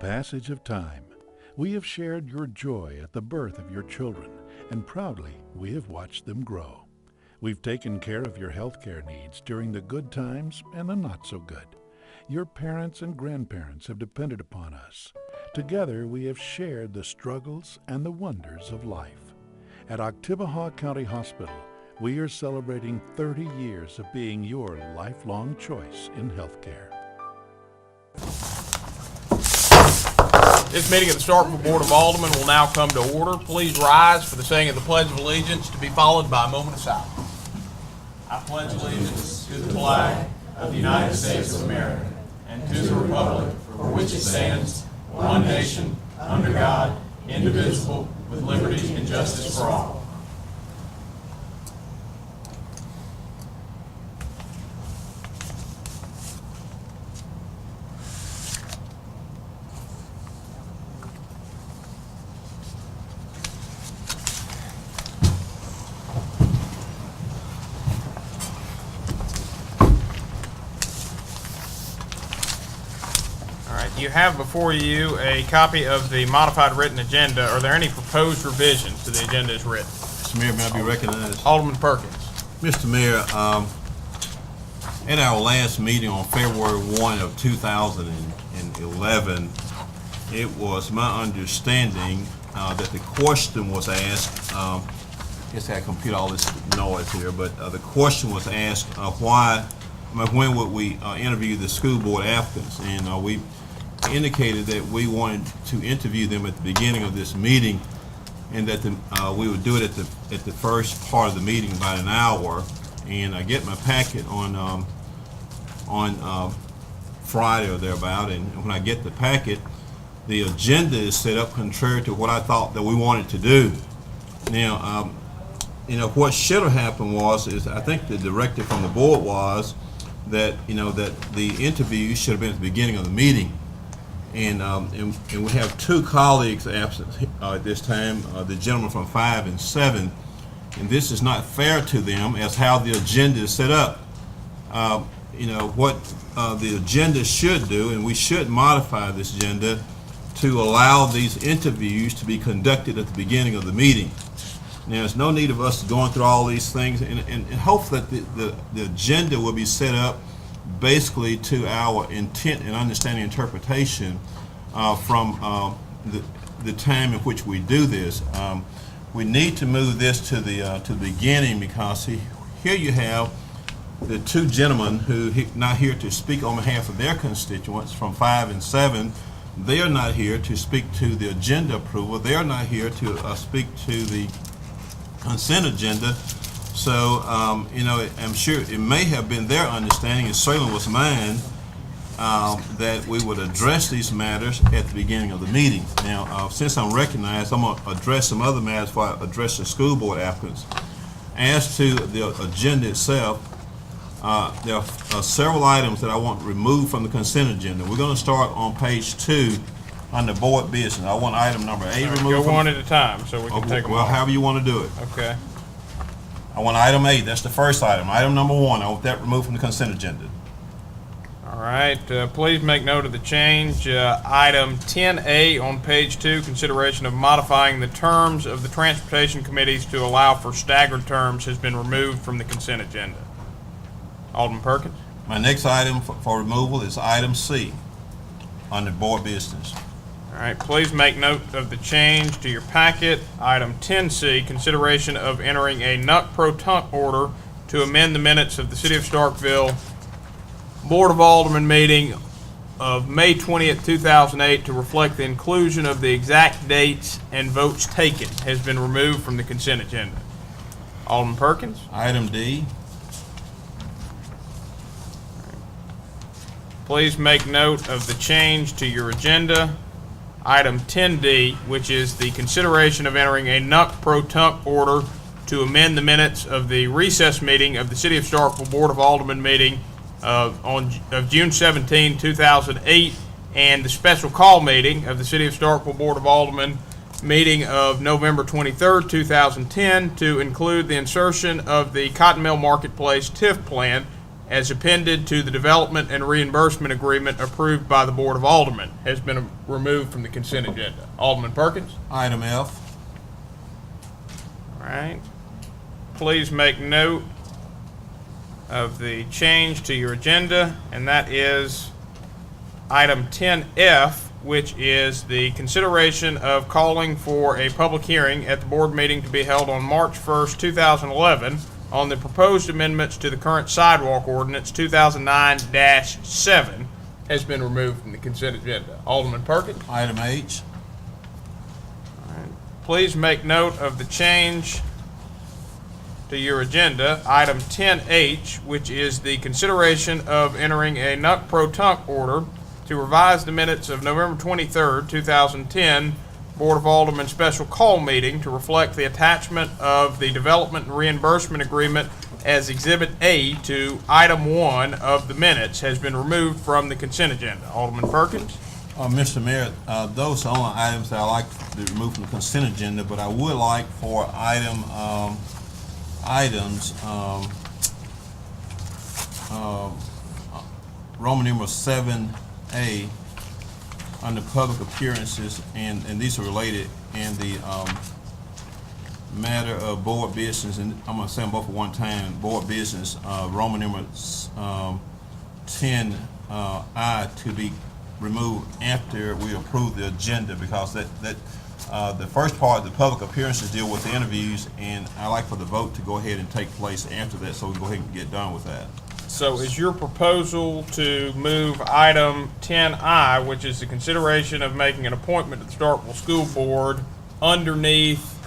passage of time, we have shared your joy at the birth of your children, and proudly we have watched them grow. We've taken care of your healthcare needs during the good times and the not so good. Your parents and grandparents have depended upon us. Together we have shared the struggles and the wonders of life. At Oktibbeha County Hospital, we are celebrating 30 years of being your lifelong choice in healthcare. This meeting of the Starkville Board of Alderman will now come to order. Please rise for the saying of the Pledge of Allegiance, to be followed by a moment of silence. I pledge allegiance to the flag of the United States of America and to the republic for which it stands, one nation, under God, indivisible, with liberty and justice for all. You have before you a copy of the modified written agenda. Are there any proposed revisions to the agenda as written? Mr. Mayor, may I be recognized? Alderman Perkins. Mr. Mayor, at our last meeting on February 1 of 2011, it was my understanding that the question was asked, I guess I compute all this noise here, but the question was asked when would we interview the school board applicants, and we indicated that we wanted to interview them at the beginning of this meeting, and that we would do it at the first part of the meeting, about an hour. And I get my packet on Friday or thereabout, and when I get the packet, the agenda is set up contrary to what I thought that we wanted to do. Now, what should have happened is I think the directive from the board was that that the interview should have been at the beginning of the meeting. And we have two colleagues absent at this time, the gentleman from 5 and 7, and this is not fair to them as how the agenda is set up. What the agenda should do, and we should modify this agenda to allow these interviews to be conducted at the beginning of the meeting. Now, there's no need of us going through all these things, and hope that the agenda will be set up basically to our intent and understanding interpretation from the time in which we do this. We need to move this to the beginning, because here you have the two gentlemen who not here to speak on behalf of their constituents from 5 and 7. They are not here to speak to the agenda approval. They are not here to speak to the consent agenda. So, I'm sure it may have been their understanding, it certainly was mine, that we would address these matters at the beginning of the meeting. Now, since I'm recognized, I'm going to address some other matters before I address the school board applicants. As to the agenda itself, there are several items that I want removed from the consent agenda. We're going to start on page 2 under board business. I want item number 8 removed. Go one at a time so we can take them all. Well, however you want to do it. Okay. I want item 8, that's the first item. Item number 1, I want that removed from the consent agenda. All right, please make note of the change. Item 10A on page 2, consideration of modifying the terms of the transportation committees to allow for staggered terms, has been removed from the consent agenda. Alderman Perkins. My next item for removal is item C under board business. All right, please make note of the change to your packet. Item 10C, consideration of entering a nunc pro tunc order to amend the minutes of the City of Starkville Board of Alderman meeting of May 20th, 2008 to reflect the inclusion of the exact dates and votes taken, has been removed from the consent agenda. Alderman Perkins. Item D. Please make note of the change to your agenda. Item 10D, which is the consideration of entering a nunc pro tunc order to amend the minutes of the recess meeting of the City of Starkville Board of Alderman meeting of June 17, 2008, and the special call meeting of the City of Starkville Board of Alderman meeting of November 23, 2010, to include the insertion of the Cotton Mill Marketplace TIF plan as appended to the development and reimbursement agreement approved by the Board of Alderman has been removed from the consent agenda. Alderman Perkins? Item F. All right. Please make note of the change to your agenda, and that is item 10F, which is the consideration of calling for a public hearing at the board meeting to be held on March 1st, 2011 on the proposed amendments to the current sidewalk ordinance 2009-7 has been removed from the consent agenda. Alderman Perkins? Item H. All right. Please make note of the change to your agenda, item 10H, which is the consideration of entering a nunc pro tunc order to revise the minutes of November 23rd, 2010 Board of Alderman special call meeting to reflect the attachment of the development and reimbursement agreement as Exhibit A to item 1 of the minutes has been removed from the consent agenda. Alderman Perkins? Mr. Mayor, those are only items that I like to remove from the consent agenda, but I would like for Roman numeral 7A under public appearances, and these are related in the matter of board business, and I'm going to say them both at one time. Board business, Roman numeral 10I to be removed after we approve the agenda, because the first part, the public appearances, deal with the interviews, and I like for the vote to go ahead and take place after that, so we can go ahead and get done with that. So is your proposal to move item 10I, which is the consideration of making an appointment to the Starkville School Board, underneath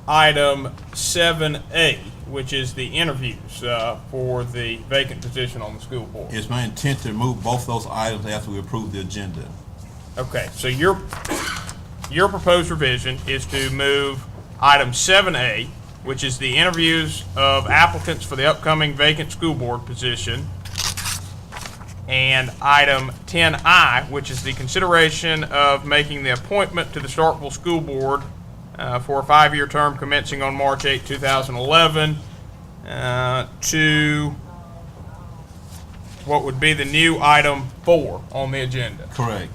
item 7A, which is the interviews for the vacant position on the school board? It's my intent to remove both those items after we approve the agenda. Okay, so your proposed revision is to move item 7A, which is the interviews of applicants for the upcoming vacant school board position, and item 10I, which is the consideration of making the appointment to the Starkville School Board for a 5-year term commencing on March 8, 2011, to what would be the new item 4 on the agenda. Correct.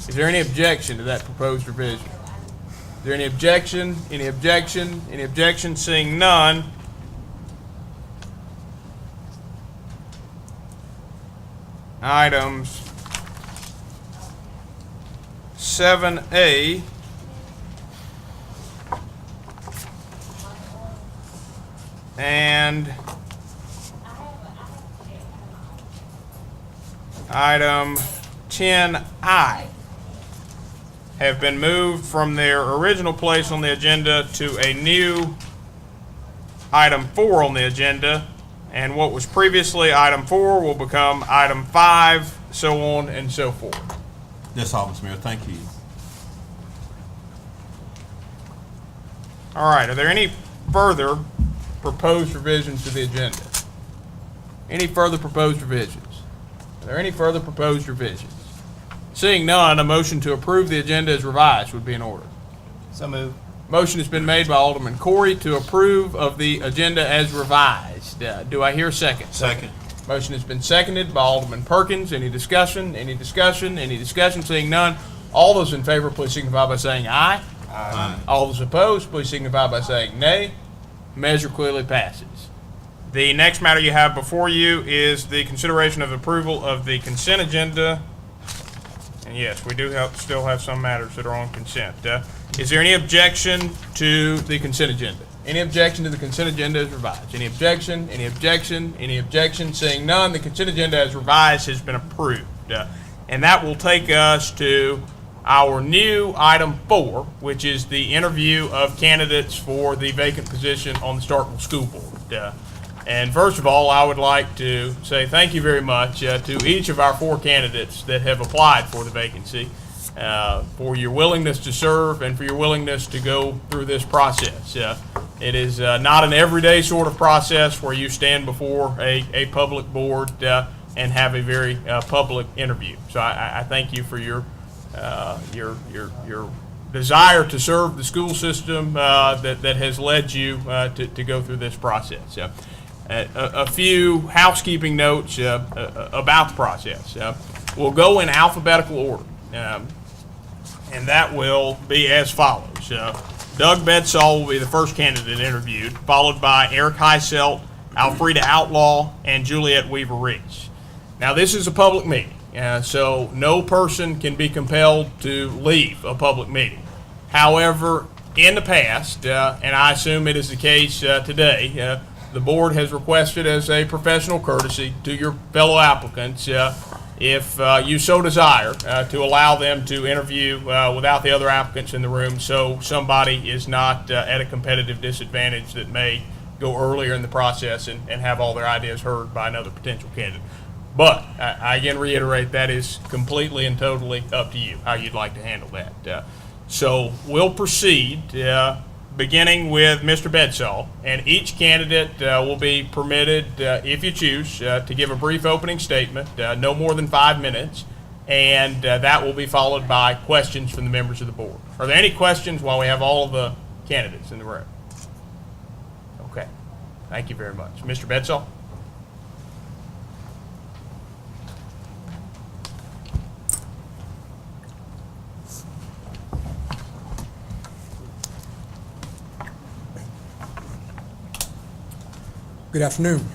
Is there any objection to that proposed revision? Is there any objection? Any objection? Any objection? Seeing none. Items 7A and item 10I have been moved from their original place on the agenda to a new item 4 on the agenda, and what was previously item 4 will become item 5, so on and so forth. That's all, Mr. Mayor. Thank you. All right, are there any further proposed revisions to the agenda? Any further proposed revisions? Are there any further proposed revisions? Seeing none, a motion to approve the agenda as revised would be in order. So moved. Motion has been made by Alderman Corey to approve of the agenda as revised. Do I hear a second? Second. Motion has been seconded by Alderman Perkins. Any discussion? Any discussion? Any discussion? Seeing none, all those in favor, please signify by saying aye. Aye. All those opposed, please signify by saying nay. Measure clearly passes. The next matter you have before you is the consideration of approval of the consent agenda. And yes, we do still have some matters that are on consent. Is there any objection to the consent agenda? Any objection to the consent agenda as revised? Any objection? Any objection? Any objection? Seeing none, the consent agenda as revised has been approved. And that will take us to our new item 4, which is the interview of candidates for the vacant position on the Starkville School Board. And first of all, I would like to say thank you very much to each of our 4 candidates that have applied for the vacancy, for your willingness to serve and for your willingness to go through this process. It is not an everyday sort of process where you stand before a public board and have a very public interview. So I thank you for your desire to serve the school system that has led you to go through this process. A few housekeeping notes about the process. We'll go in alphabetical order, and that will be as follows. Doug Bedsall will be the first candidate interviewed, followed by Eric Heiselt, Alfreda Outlaw, and Juliet Weaver-Reese. Now, this is a public meeting, so no person can be compelled to leave a public meeting. However, in the past, and I assume it is the case today, the board has requested as a professional courtesy to your fellow applicants, if you so desire, to allow them to interview without the other applicants in the room, so somebody is not at a competitive disadvantage that may go earlier in the process and have all their ideas heard by another potential candidate. But I again reiterate, that is completely and totally up to you how you'd like to handle that. So we'll proceed, beginning with Mr. Bedsall, and each candidate will be permitted, if you choose, to give a brief opening statement, no more than 5 minutes, and that will be followed by questions from the members of the board. Are there any questions while we have all of the candidates in the room? Okay, thank you very much. Mr. Bedsall? Good afternoon.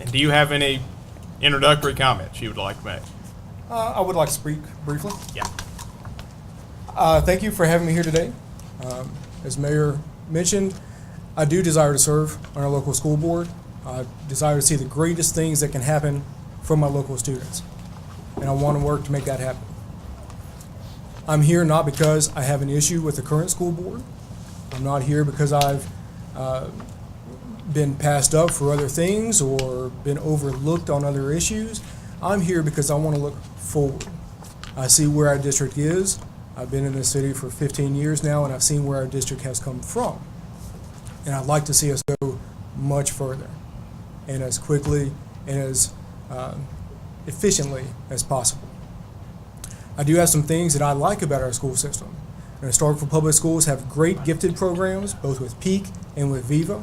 And do you have any introductory comments you would like to make? I would like to speak briefly. Yeah. Thank you for having me here today. As Mayor mentioned, I do desire to serve on our local school board. I desire to see the greatest things that can happen for my local students, and I want to work to make that happen. I'm here not because I have an issue with the current school board. I'm not here because I've been passed up for other things or been overlooked on other issues. I'm here because I want to look forward. I see where our district is. I've been in this city for 15 years now, and I've seen where our district has come from. And I'd like to see us go much further and as quickly and as efficiently as possible. I do have some things that I like about our school system. And Starkville Public Schools have great gifted programs, both with Peak and with Viva.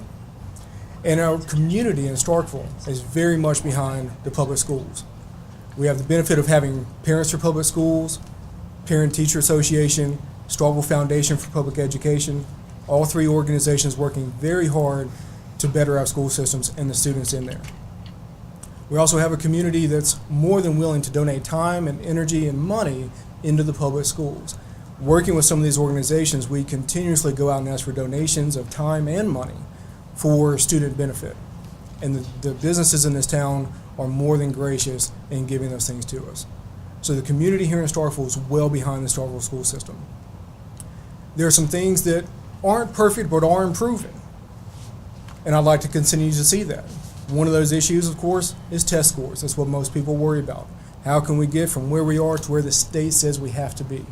And our community in Starkville is very much behind the public schools. We have the benefit of having Parents for Public Schools, Parent-Teacher Association, Starkville Foundation for Public Education, all three organizations working very hard to better our school systems and the students in there. We also have a community that's more than willing to donate time and energy and money into the public schools. Working with some of these organizations, we continuously go out and ask for donations of time and money for student benefit. And the businesses in this town are more than gracious in giving those things to us. So the community here in Starkville is well behind the Starkville school system. There are some things that aren't perfect but are improving, and I'd like to continue to see that. One of those issues, of course, is test scores. That's what most people worry about. How can we get from where we are to where the state says we have to be?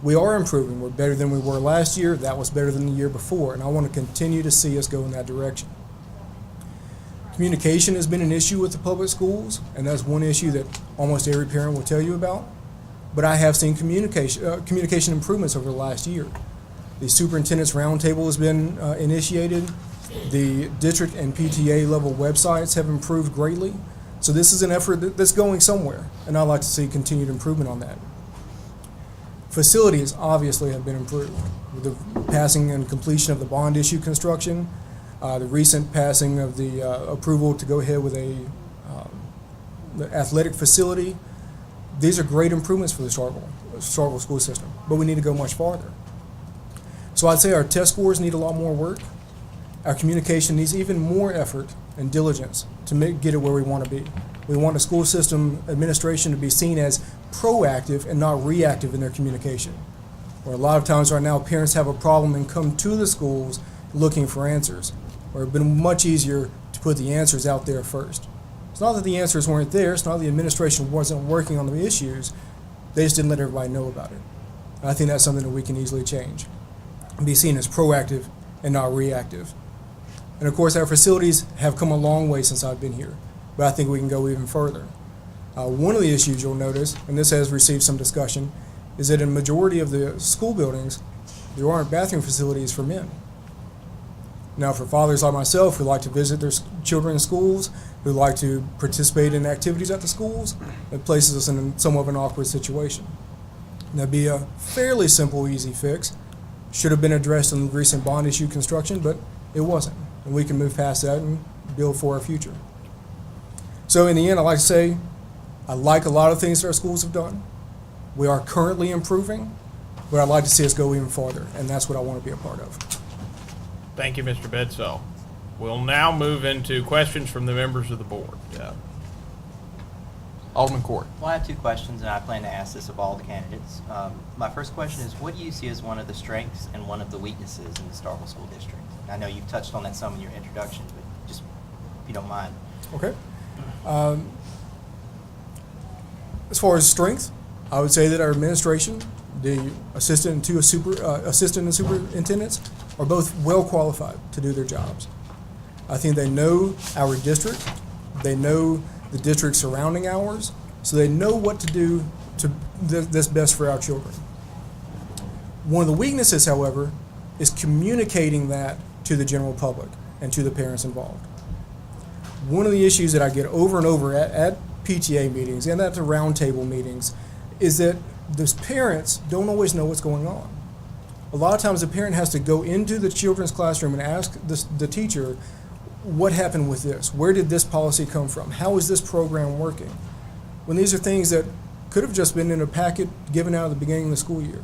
We are improving. We're better than we were last year. That was better than the year before, and I want to continue to see us go in that direction. Communication has been an issue with the public schools, and that's one issue that almost every parent will tell you about. But I have seen communication improvements over the last year. The superintendent's roundtable has been initiated. The district and PTA level websites have improved greatly. So this is an effort that's going somewhere, and I'd like to see continued improvement on that. Facilities obviously have been improved with the passing and completion of the bond issue construction, the recent passing of the approval to go ahead with the athletic facility. These are great improvements for the Starkville school system, but we need to go much farther. So I'd say our test scores need a lot more work. Our communication needs even more effort and diligence to get it where we want to be. We want the school system administration to be seen as proactive and not reactive in their communication. Where a lot of times right now parents have a problem and come to the schools looking for answers, where it would have been much easier to put the answers out there first. It's not that the answers weren't there, it's not that the administration wasn't working on the issues, they just didn't let everybody know about it. And I think that's something that we can easily change and be seen as proactive and not reactive. And of course, our facilities have come a long way since I've been here, but I think we can go even further. One of the issues you'll notice, and this has received some discussion, is that in a majority of the school buildings, there aren't bathroom facilities for men. Now, for fathers like myself who like to visit their children in schools, who like to participate in activities at the schools, it places us in somewhat of an awkward situation. That'd be a fairly simple, easy fix. Should have been addressed in the recent bond issue construction, but it wasn't. And we can move past that and build for our future. So in the end, I'd like to say, I like a lot of things that our schools have done. We are currently improving, but I'd like to see us go even farther, and that's what I want to be a part of. Thank you, Mr. Bedsell. We'll now move into questions from the members of the board. Alderman Court. Well, I have two questions, and I plan to ask this of all the candidates. My first question is, what do you see as one of the strengths and one of the weaknesses in the Starkville School District? I know you've touched on that some in your introduction, but just if you don't mind. Okay. As far as strength, I would say that our administration, the assistant and two assistant and superintendents, are both well qualified to do their jobs. I think they know our district, they know the district surrounding ours, so they know what to do to that's best for our children. One of the weaknesses, however, is communicating that to the general public and to the parents involved. One of the issues that I get over and over at PTA meetings and at the roundtable meetings is that those parents don't always know what's going on. A lot of times the parent has to go into the children's classroom and ask the teacher, what happened with this? Where did this policy come from? How is this program working? When these are things that could have just been in a packet given out at the beginning of the school year.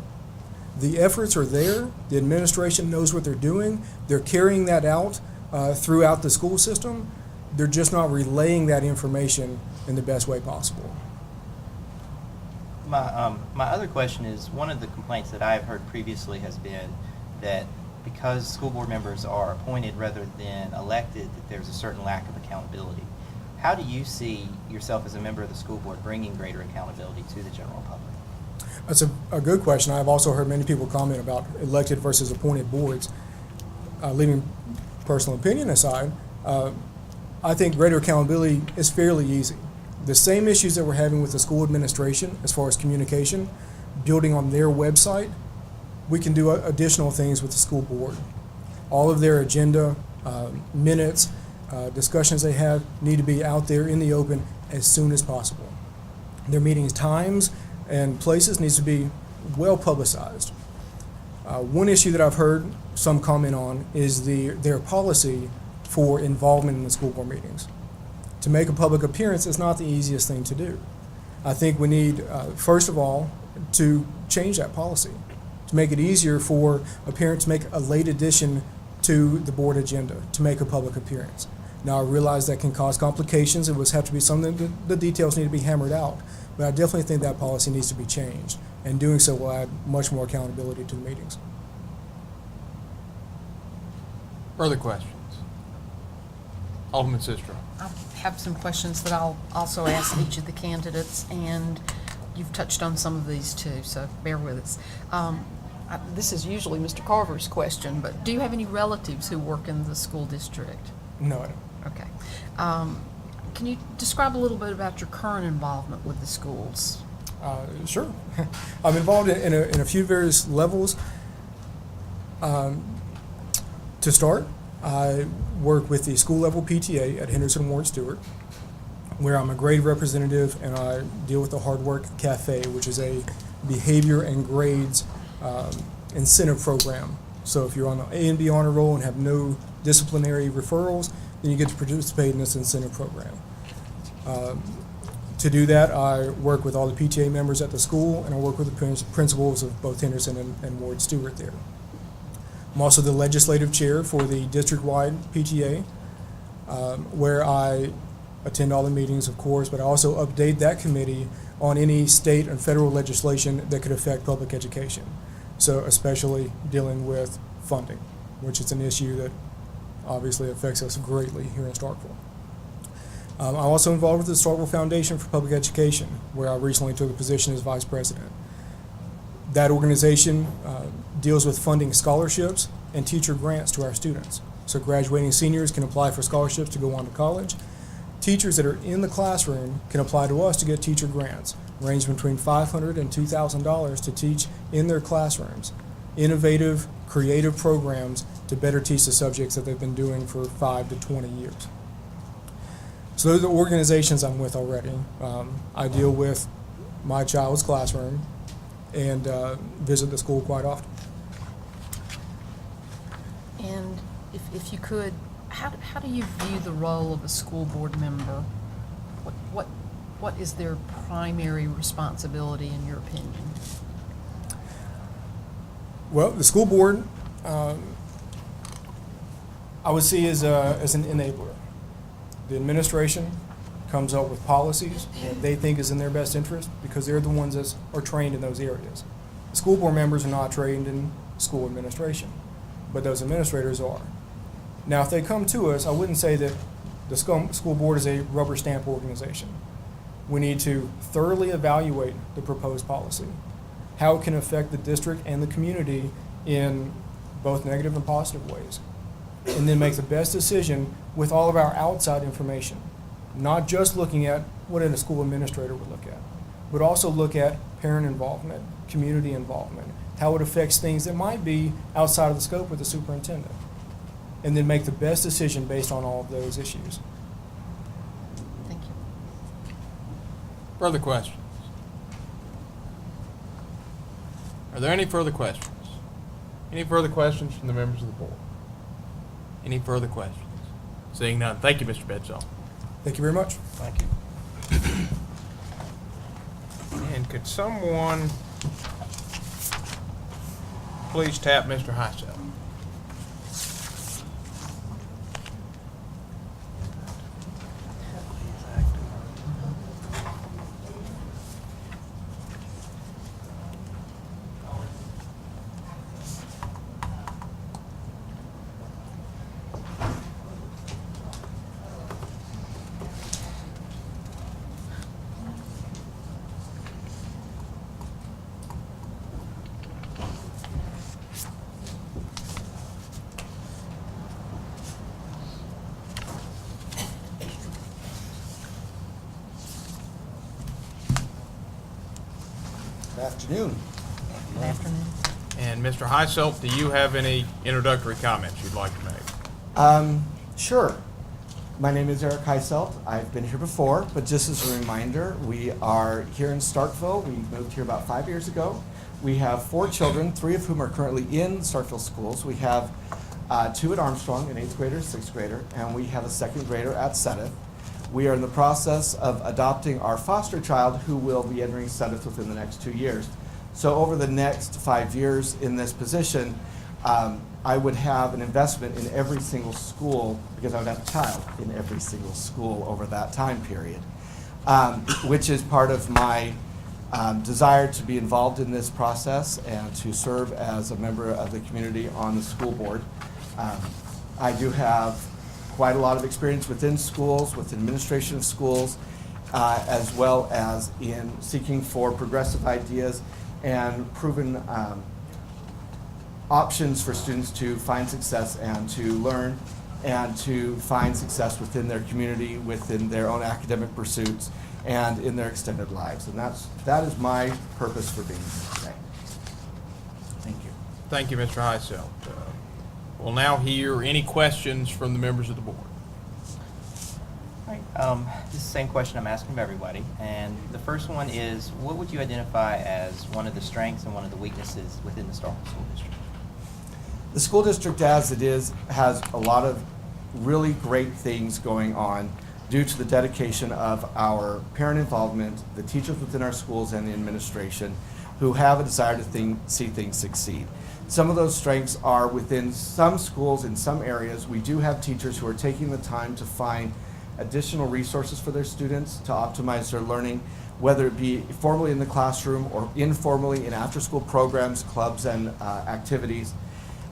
The efforts are there. The administration knows what they're doing. They're carrying that out throughout the school system. They're just not relaying that information in the best way possible. My other question is, one of the complaints that I've heard previously has been that because school board members are appointed rather than elected, that there's a certain lack of accountability. How do you see yourself as a member of the school board bringing greater accountability to the general public? That's a good question. I've also heard many people comment about elected versus appointed boards. Leaving personal opinion aside, I think greater accountability is fairly easy. The same issues that we're having with the school administration as far as communication, building on their website, we can do additional things with the school board. All of their agenda, minutes, discussions they have need to be out there in the open as soon as possible. Their meetings times and places needs to be well publicized. One issue that I've heard some comment on is their policy for involvement in the school board meetings. To make a public appearance is not the easiest thing to do. I think we need, first of all, to change that policy, to make it easier for a parent to make a late addition to the board agenda, to make a public appearance. Now, I realize that can cause complications. It would have to be something that the details need to be hammered out, but I definitely think that policy needs to be changed, and doing so will add much more accountability to the meetings. Further questions? Alderman Sistro. I have some questions that I'll also ask each of the candidates, and you've touched on some of these too, so bear with us. This is usually Mr. Carver's question, but do you have any relatives who work in the school district? No, I don't. Okay. Can you describe a little bit about your current involvement with the schools? Sure. I'm involved in a few various levels. To start, I work with the school level PTA at Henderson Ward Stewart, where I'm a grade representative and I deal with the Hard Work Cafe, which is a behavior and grades incentive program. So if you're on the A and B honor roll and have no disciplinary referrals, then you get to participate in this incentive program. To do that, I work with all the PTA members at the school, and I work with the principals of both Henderson and Ward Stewart there. I'm also the legislative chair for the district-wide PTA, where I attend all the meetings, of course, but I also update that committee on any state and federal legislation that could affect public education. So especially dealing with funding, which is an issue that obviously affects us greatly here in Starkville. I'm also involved with the Starkville Foundation for Public Education, where I recently took a position as vice president. That organization deals with funding scholarships and teacher grants to our students. So graduating seniors can apply for scholarships to go on to college. Teachers that are in the classroom can apply to us to get teacher grants, ranging between $500 and $2,000 to teach in their classrooms. Innovative, creative programs to better teach the subjects that they've been doing for 5 to 20 years. So those are organizations I'm with already. I deal with my child's classroom and visit the school quite often. And if you could, how do you view the role of a school board member? What is their primary responsibility in your opinion? Well, the school board, I would see as an enabler. The administration comes up with policies that they think is in their best interest because they're the ones that are trained in those areas. The school board members are not trained in school administration, but those administrators are. Now, if they come to us, I wouldn't say that the school board is a rubber stamp organization. We need to thoroughly evaluate the proposed policy, how it can affect the district and the community in both negative and positive ways, and then make the best decision with all of our outside information, not just looking at what a school administrator would look at, but also look at parent involvement, community involvement, how it affects things that might be outside of the scope of the superintendent, and then make the best decision based on all of those issues. Thank you. Further questions? Are there any further questions? Any further questions from the members of the board? Any further questions? Seeing none. Thank you, Mr. Bedsall. Thank you very much. Thank you. And could someone please tap Mr. Hysell? Good afternoon. Good afternoon. And Mr. Hysell, do you have any introductory comments you'd like to make? Sure. My name is Eric Heiselt. I've been here before, but just as a reminder, we are here in Starkville. We moved here about 5 years ago. We have 4 children, 3 of whom are currently in Starkville schools. We have 2 at Armstrong, an 8th grader, 6th grader, and we have a 2nd grader at Sedith. We are in the process of adopting our foster child who will be entering Sedith within the next 2 years. So over the next 5 years in this position, I would have an investment in every single school because I would have a child in every single school over that time period, which is part of my desire to be involved in this process and to serve as a member of the community on the school board. I do have quite a lot of experience within schools, with administration of schools, as well as in seeking for progressive ideas and proven options for students to find success and to learn and to find success within their community, within their own academic pursuits, and in their extended lives. And that is my purpose for being here today. Thank you. Thank you, Mr. Hysell. We'll now hear any questions from the members of the board. All right, this is the same question I'm asking of everybody, and the first one is, what would you identify as one of the strengths and one of the weaknesses within the Starkville School District? The school district as it is has a lot of really great things going on due to the dedication of our parent involvement, the teachers within our schools, and the administration who have a desire to see things succeed. Some of those strengths are within some schools in some areas. We do have teachers who are taking the time to find additional resources for their students to optimize their learning, whether it be formally in the classroom or informally in after-school programs, clubs, and activities.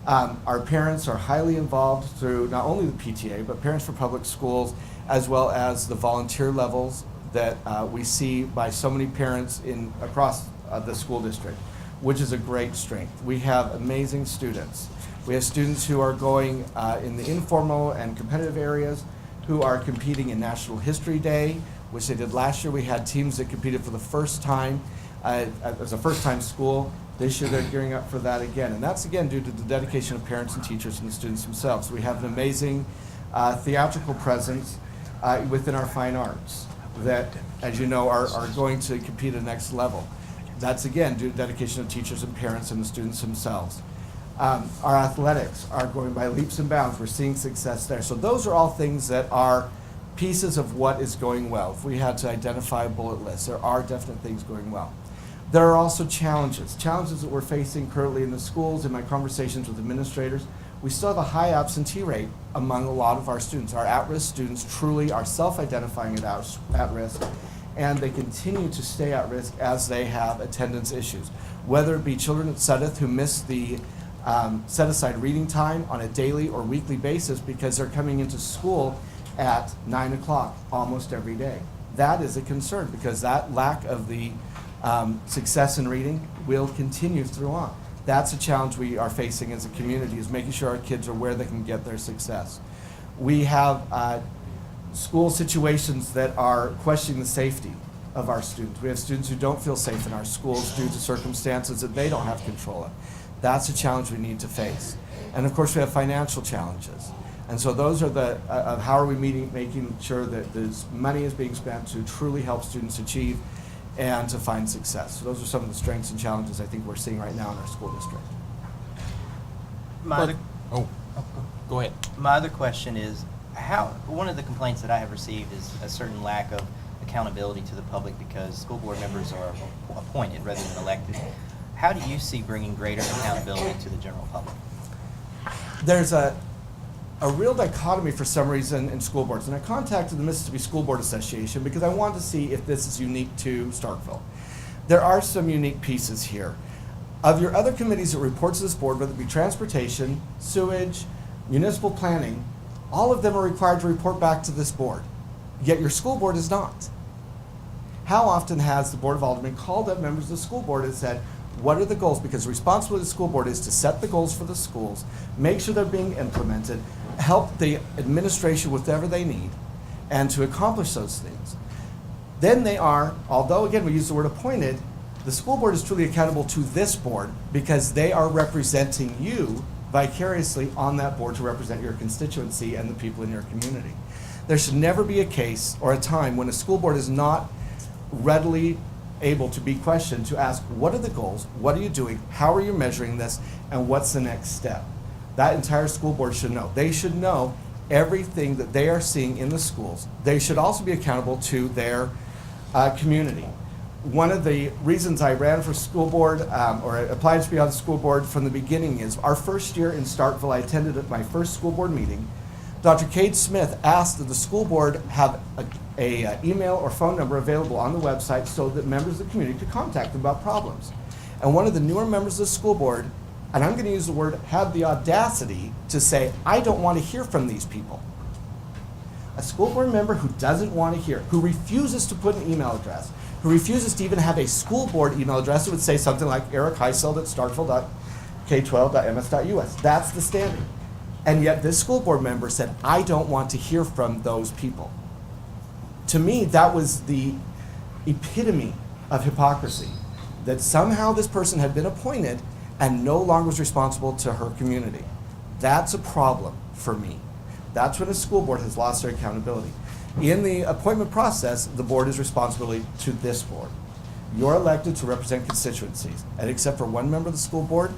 Our parents are highly involved through not only the PTA, but Parents for Public Schools, as well as the volunteer levels that we see by so many parents across the school district, which is a great strength. We have amazing students. We have students who are going in the informal and competitive areas, who are competing in National History Day, which they did last year. We had teams that competed for the first time as a first-time school This year, they're gearing up for that again. And that's, again, due to the dedication of parents and teachers and the students themselves. We have an amazing theatrical presence within our fine arts that, as you know, are going to compete at the next level. That's, again, due to dedication of teachers and parents and the students themselves. Our athletics are going by leaps and bounds. We're seeing success there. So those are all things that are pieces of what is going well. If we had to identify a bullet list, there are definite things going well. There are also challenges that we're facing currently in the schools. In my conversations with administrators, we still have a high absentee rate among a lot of our students. Our at-risk students truly are self-identifying as at risk, and they continue to stay at risk as they have attendance issues. Whether it be children at Sudeth who miss the set-aside reading time on a daily or weekly basis because they're coming into school at 9 o'clock almost every day. That is a concern because that lack of the success in reading will continue through on. That's a challenge we are facing as a community, is making sure our kids are where they can get their success. We have school situations that are questioning the safety of our students. We have students who don't feel safe in our schools due to circumstances that they don't have control of. That's a challenge we need to face. And of course, we have financial challenges. And so those are the, how are we making sure that this money is being spent to truly help students achieve and to find success. So those are some of the strengths and challenges I think we're seeing right now in our school district. Go ahead. My other question is, one of the complaints that I have received is a certain lack of accountability to the public because school board members are appointed rather than elected. How do you see bringing greater accountability to the general public? There's a real dichotomy for some reason in school boards, and I contacted the Mississippi School Board Association because I wanted to see if this is unique to Starkville. There are some unique pieces here. Of your other committees that report to this board, whether it be transportation, sewage, municipal planning, all of them are required to report back to this board, yet your school board is not. How often has the Board of Aldermen called up members of the school board and said, what are the goals? Because the responsibility of the school board is to set the goals for the schools, make sure they're being implemented, help the administration with whatever they need, and to accomplish those things. Then they are, although again we use the word appointed, the school board is truly accountable to this board because they are representing you vicariously on that board to represent your constituency and the people in your community. There should never be a case or a time when a school board is not readily able to be questioned to ask, what are the goals, what are you doing, how are you measuring this, and what's the next step? That entire school board should know. They should know everything that they are seeing in the schools. They should also be accountable to their community. One of the reasons I ran for school board or I applied to be on the school board from the beginning is our first year in Starkville, I attended at my first school board meeting. Dr. Cade Smith asked that the school board have a email or phone number available on the website so that members of the community could contact them about problems. And one of the newer members of the school board, and I'm going to use the word, had the audacity to say, I don't want to hear from these people. A school board member who doesn't want to hear, who refuses to put an email address, who refuses to even have a school board email address that would say something like Eric Heiseld at starkville.k12.ms.us. That's the standard. And yet this school board member said, I don't want to hear from those people. To me, that was the epitome of hypocrisy, that somehow this person had been appointed and no longer was responsible to her community. That's a problem for me. That's when a school board has lost their accountability. In the appointment process, the board is responsibility to this board. You're elected to represent constituencies, and except for one member of the school board,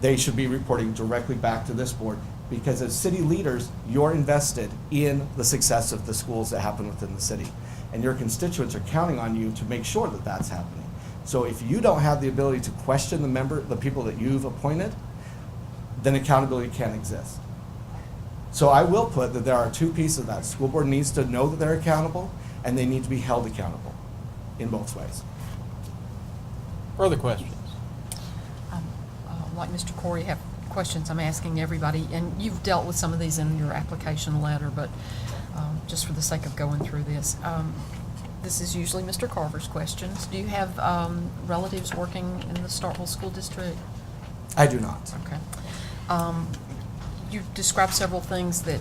they should be reporting directly back to this board because as city leaders, you're invested in the success of the schools that happen within the city. And your constituents are counting on you to make sure that that's happening. So if you don't have the ability to question the people that you've appointed, then accountability can't exist. So I will put that there are two pieces of that. School board needs to know that they're accountable, and they need to be held accountable in both ways. Further questions? Like Mr. Corey, have questions I'm asking everybody, and you've dealt with some of these in your application letter, but just for the sake of going through this, this is usually Mr. Carver's questions. Do you have relatives working in the Starkville School District? I do not. Okay. You described several things that,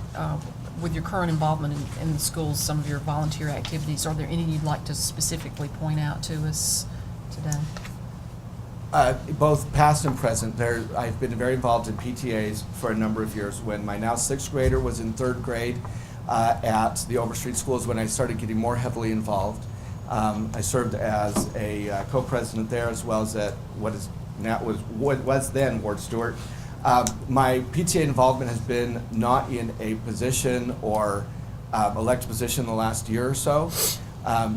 with your current involvement in the schools, some of your volunteer activities, are there any you'd like to specifically point out to us today? Both past and present. I've been very involved in PTAs for a number of years. When my now 6th grader was in 3rd grade at the Overstreet Schools, when I started getting more heavily involved. I served as a co-president there, as well as at what was then Ward Stewart. My PTA involvement has been not in a position or elected position the last year or so,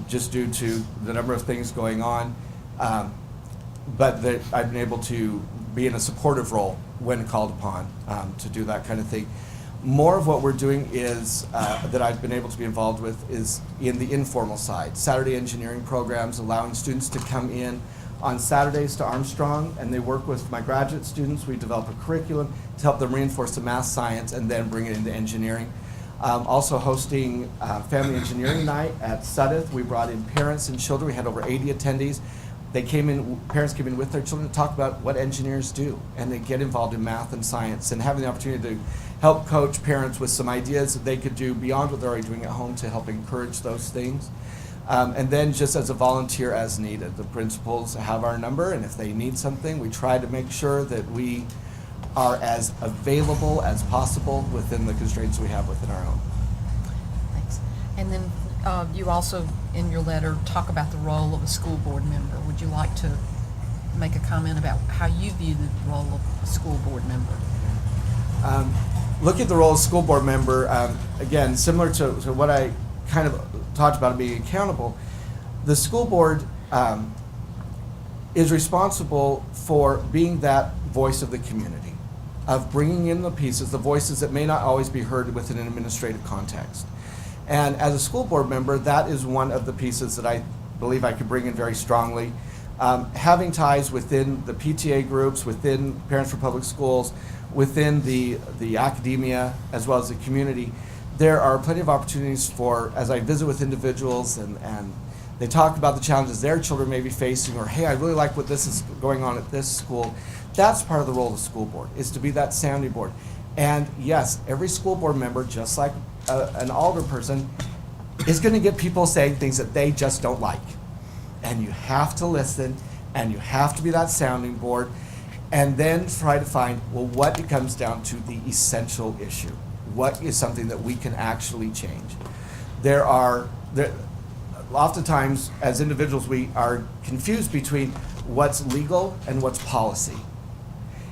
just due to the number of things going on. But that I've been able to be in a supportive role when called upon to do that kind of thing. More of what we're doing is, that I've been able to be involved with, is in the informal side. Saturday engineering programs, allowing students to come in on Saturdays to Armstrong, and they work with my graduate students. We develop a curriculum to help them reinforce the math, science, and then bring it into engineering. Also hosting Family Engineering Night at Sudeth. We brought in parents and children. We had over 80 attendees. Parents came in with their children to talk about what engineers do, and they get involved in math and science, and having the opportunity to help coach parents with some ideas that they could do beyond what they're already doing at home to help encourage those things. And then just as a volunteer as needed. The principals have our number, and if they need something, we try to make sure that we are as available as possible within the constraints we have within our own. Thanks. And then you also, in your letter, talk about the role of a school board member. Would you like to make a comment about how you view the role of a school board member? Looking at the role of school board member, again, similar to what I kind of talked about being accountable, the school board is responsible for being that voice of the community, of bringing in the pieces, the voices that may not always be heard within an administrative context. And as a school board member, that is one of the pieces that I believe I could bring in very strongly. Having ties within the PTA groups, within Parents for Public Schools, within the academia, as well as the community, there are plenty of opportunities for, as I visit with individuals and they talk about the challenges their children may be facing, or hey, I really like what this is going on at this school. That's part of the role of the school board, is to be that sounding board. And yes, every school board member, just like an alder person, is going to get people saying things that they just don't like. And you have to listen, and you have to be that sounding board, and then try to find, well, what it comes down to the essential issue. What is something that we can actually change? Oftentimes, as individuals, we are confused between what's legal and what's policy.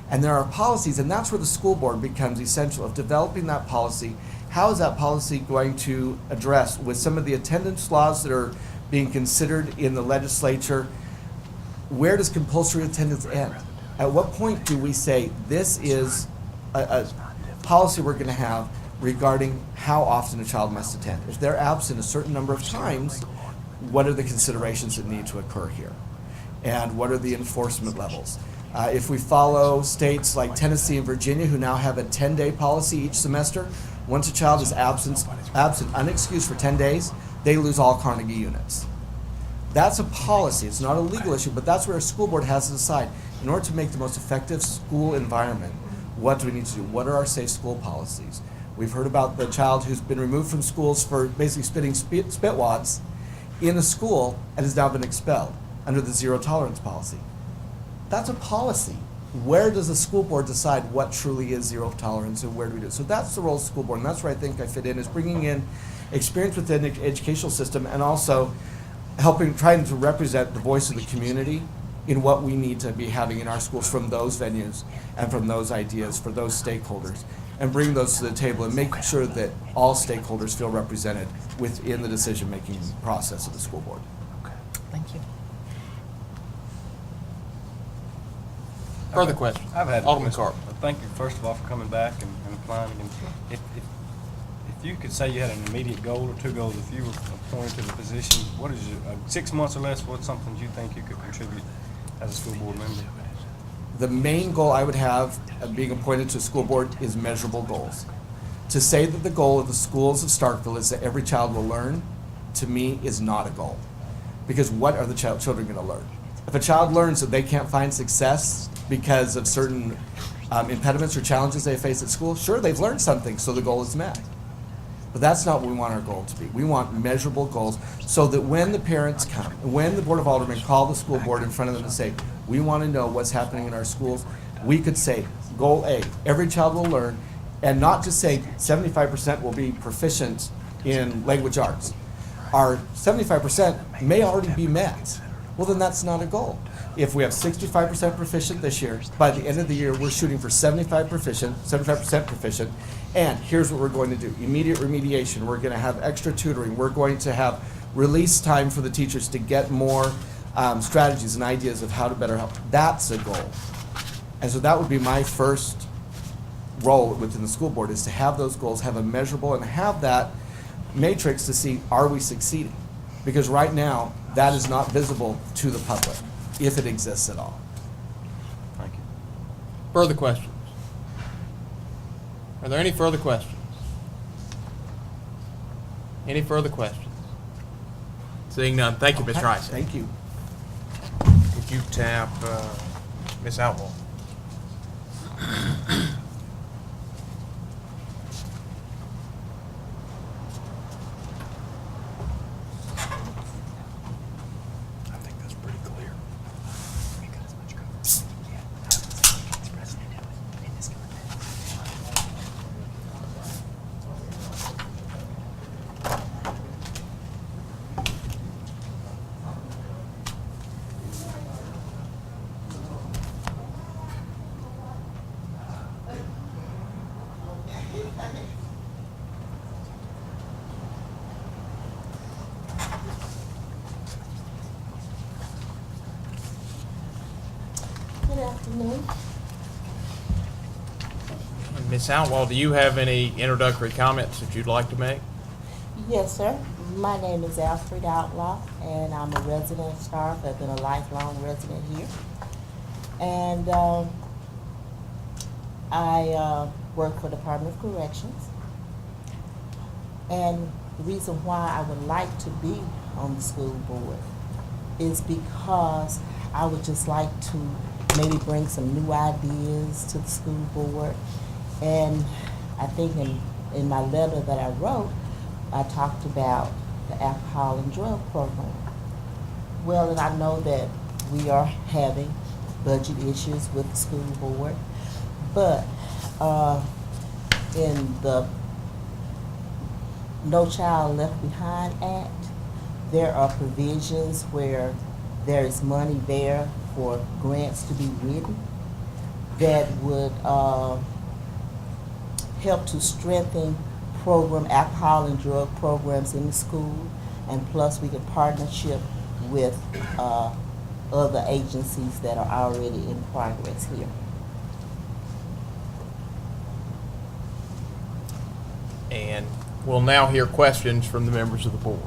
And there are policies, and that's where the school board becomes essential, of developing that policy. How is that policy going to address, with some of the attendance laws that are being considered in the legislature, where does compulsory attendance end? At what point do we say this is a policy we're going to have regarding how often a child must attend? If they're absent a certain number of times, what are the considerations that need to occur here? And what are the enforcement levels? If we follow states like Tennessee and Virginia, who now have a 10-day policy each semester, once a child is absent unexcused for 10 days, they lose all Carnegie units. That's a policy. It's not a legal issue, but that's where a school board has to decide. In order to make the most effective school environment, what do we need to do? What are our safe school policies? We've heard about the child who's been removed from schools for basically spitting spit wads in a school and has now been expelled under the zero tolerance policy. That's a policy. Where does the school board decide what truly is zero tolerance, and where do we do it? So that's the role of the school board, and that's where I think I fit in, is bringing in experience within the educational system, and also trying to represent the voice of the community in what we need to be having in our schools from those venues and from those ideas for those stakeholders, and bring those to the table and make sure that all stakeholders feel represented within the decision-making process of the school board. Thank you. Further questions? I've had Alderman questions. Carp. Thank you, first of all, for coming back and applying again. If you could say you had an immediate goal or two goals, if you were appointed to the position, what is 6 months or less, what's something you think you could contribute as a school board member? The main goal I would have of being appointed to a school board is measurable goals. To say that the goal of the schools of Starkville is that every child will learn, to me, is not a goal. Because what are the children going to learn? If a child learns that they can't find success because of certain impediments or challenges they face at school, sure, they've learned something, so the goal is met. But that's not what we want our goal to be. We want measurable goals so that when the parents come, when the Board of Aldermen call the school board in front of them and say, we want to know what's happening in our schools, we could say, goal A, every child will learn, and not just say 75% will be proficient in language arts. Our 75% may already be met. Well, then that's not a goal. If we have 65% proficient this year, by the end of the year, we're shooting for 75% proficient, and here's what we're going to do. Immediate remediation, we're going to have extra tutoring, we're going to have release time for the teachers to get more strategies and ideas of how to better help. That's a goal. And so that would be my first role within the school board, is to have those goals, have a measurable, and have that matrix to see, are we succeeding? Because right now, that is not visible to the public, if it exists at all. Thank you. Further questions? Are there any further questions? Any further questions? Seeing none, thank you, Ms. Okay, Rice. Thank you. Could you tap Ms. Outlaw? I think that's pretty clear. Good afternoon. Ms. Outlaw, do you have any introductory comments that you'd like to make? Yes, sir. My name is Alfred Outlaw, and I'm a resident of Starkville. I've been a lifelong resident here. And I work for the Department of Corrections. And the reason why I would like to be on the school board is because I would just like to maybe bring some new ideas to the school board. And I think in my letter that I wrote, I talked about the alcohol and drug program. Well, and I know that we are having budget issues with the school board, but in the No Child Left Behind Act, there are provisions where there is money there for grants to be written that would help to strengthen alcohol and drug programs in the school, and plus we can partnership with other agencies that are already in progress here. And we'll now hear questions from the members of the board.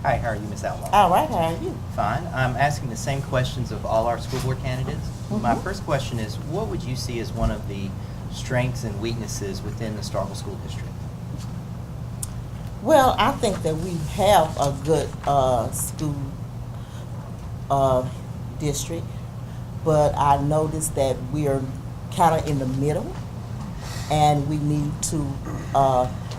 Hi, how are you, Ms. Outlaw? All right, how are you? Fine. I'm asking the same questions of all our school board candidates. My Mhm. first question is, what would you see as one of the strengths and weaknesses within the Starkville School District? Well, I think that we have a good school district, but I noticed that we are kind of in the middle, and we need to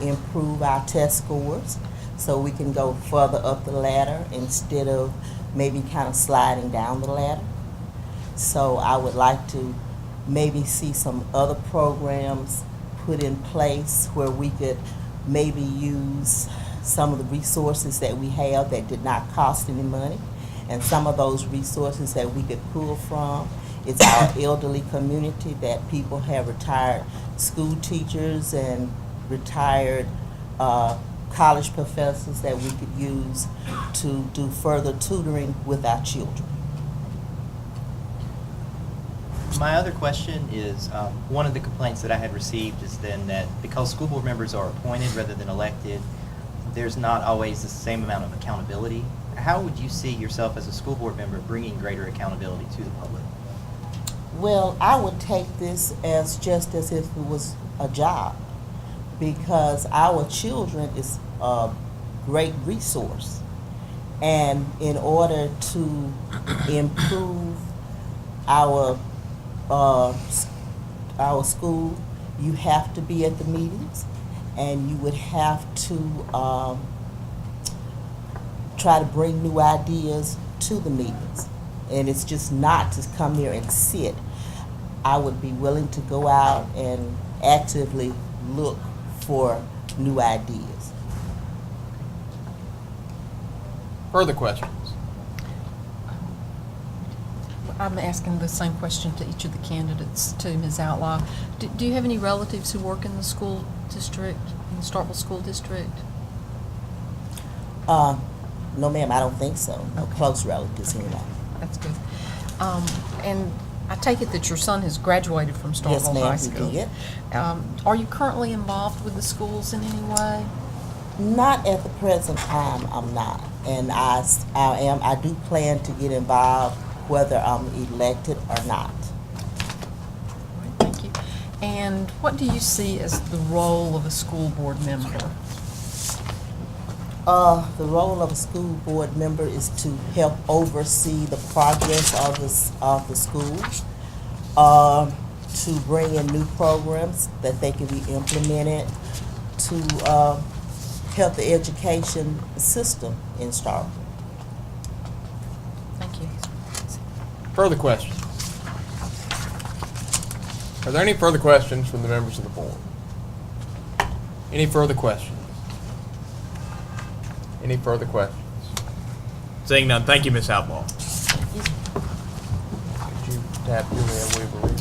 improve our test scores so we can go further up the ladder instead of maybe kind of sliding down the ladder. So I would like to maybe see some other programs put in place where we could maybe use some of the resources that we have that did not cost any money, and some of those resources that we could pull from. It's our elderly community, that people have retired school teachers and retired college professors that we could use to do further tutoring with our children. My other question is, one of the complaints that I had received is then that because school board members are appointed rather than elected, there's not always the same amount of accountability. How would you see yourself as a school board member bringing greater accountability to the public? Well, I would take this as just as if it was a job, because our children is a great resource. And in order to improve our school, you have to be at the meetings, and you would have to try to bring new ideas to the meetings. And it's just not to come there and sit. I would be willing to go out and actively look for new ideas. Further questions? I'm asking the same question to each of the candidates, to Ms. Outlaw. Do you have any relatives who work in the school district, in the Starkville School District? No, ma'am, I don't think so. No Okay. close relatives anyway. That's good. And I take it that your son has graduated from Yes, Starkville ma'am, High he School. did. Are you currently involved with the schools in any way? Not at the present time, I'm not. And I do plan to get involved whether I'm elected or not. Thank you. And what do you see as the role of a school board member? The role of a school board member is to help oversee the progress of the schools, to bring in new programs that they can be implemented, to help the education system in Starkville. Thank you. Further questions? Are there any further questions from the members of the board? Any further questions? Any further questions? Seeing none, thank you, Ms. Outlaw. Could you tap Julia Weaver-Reese?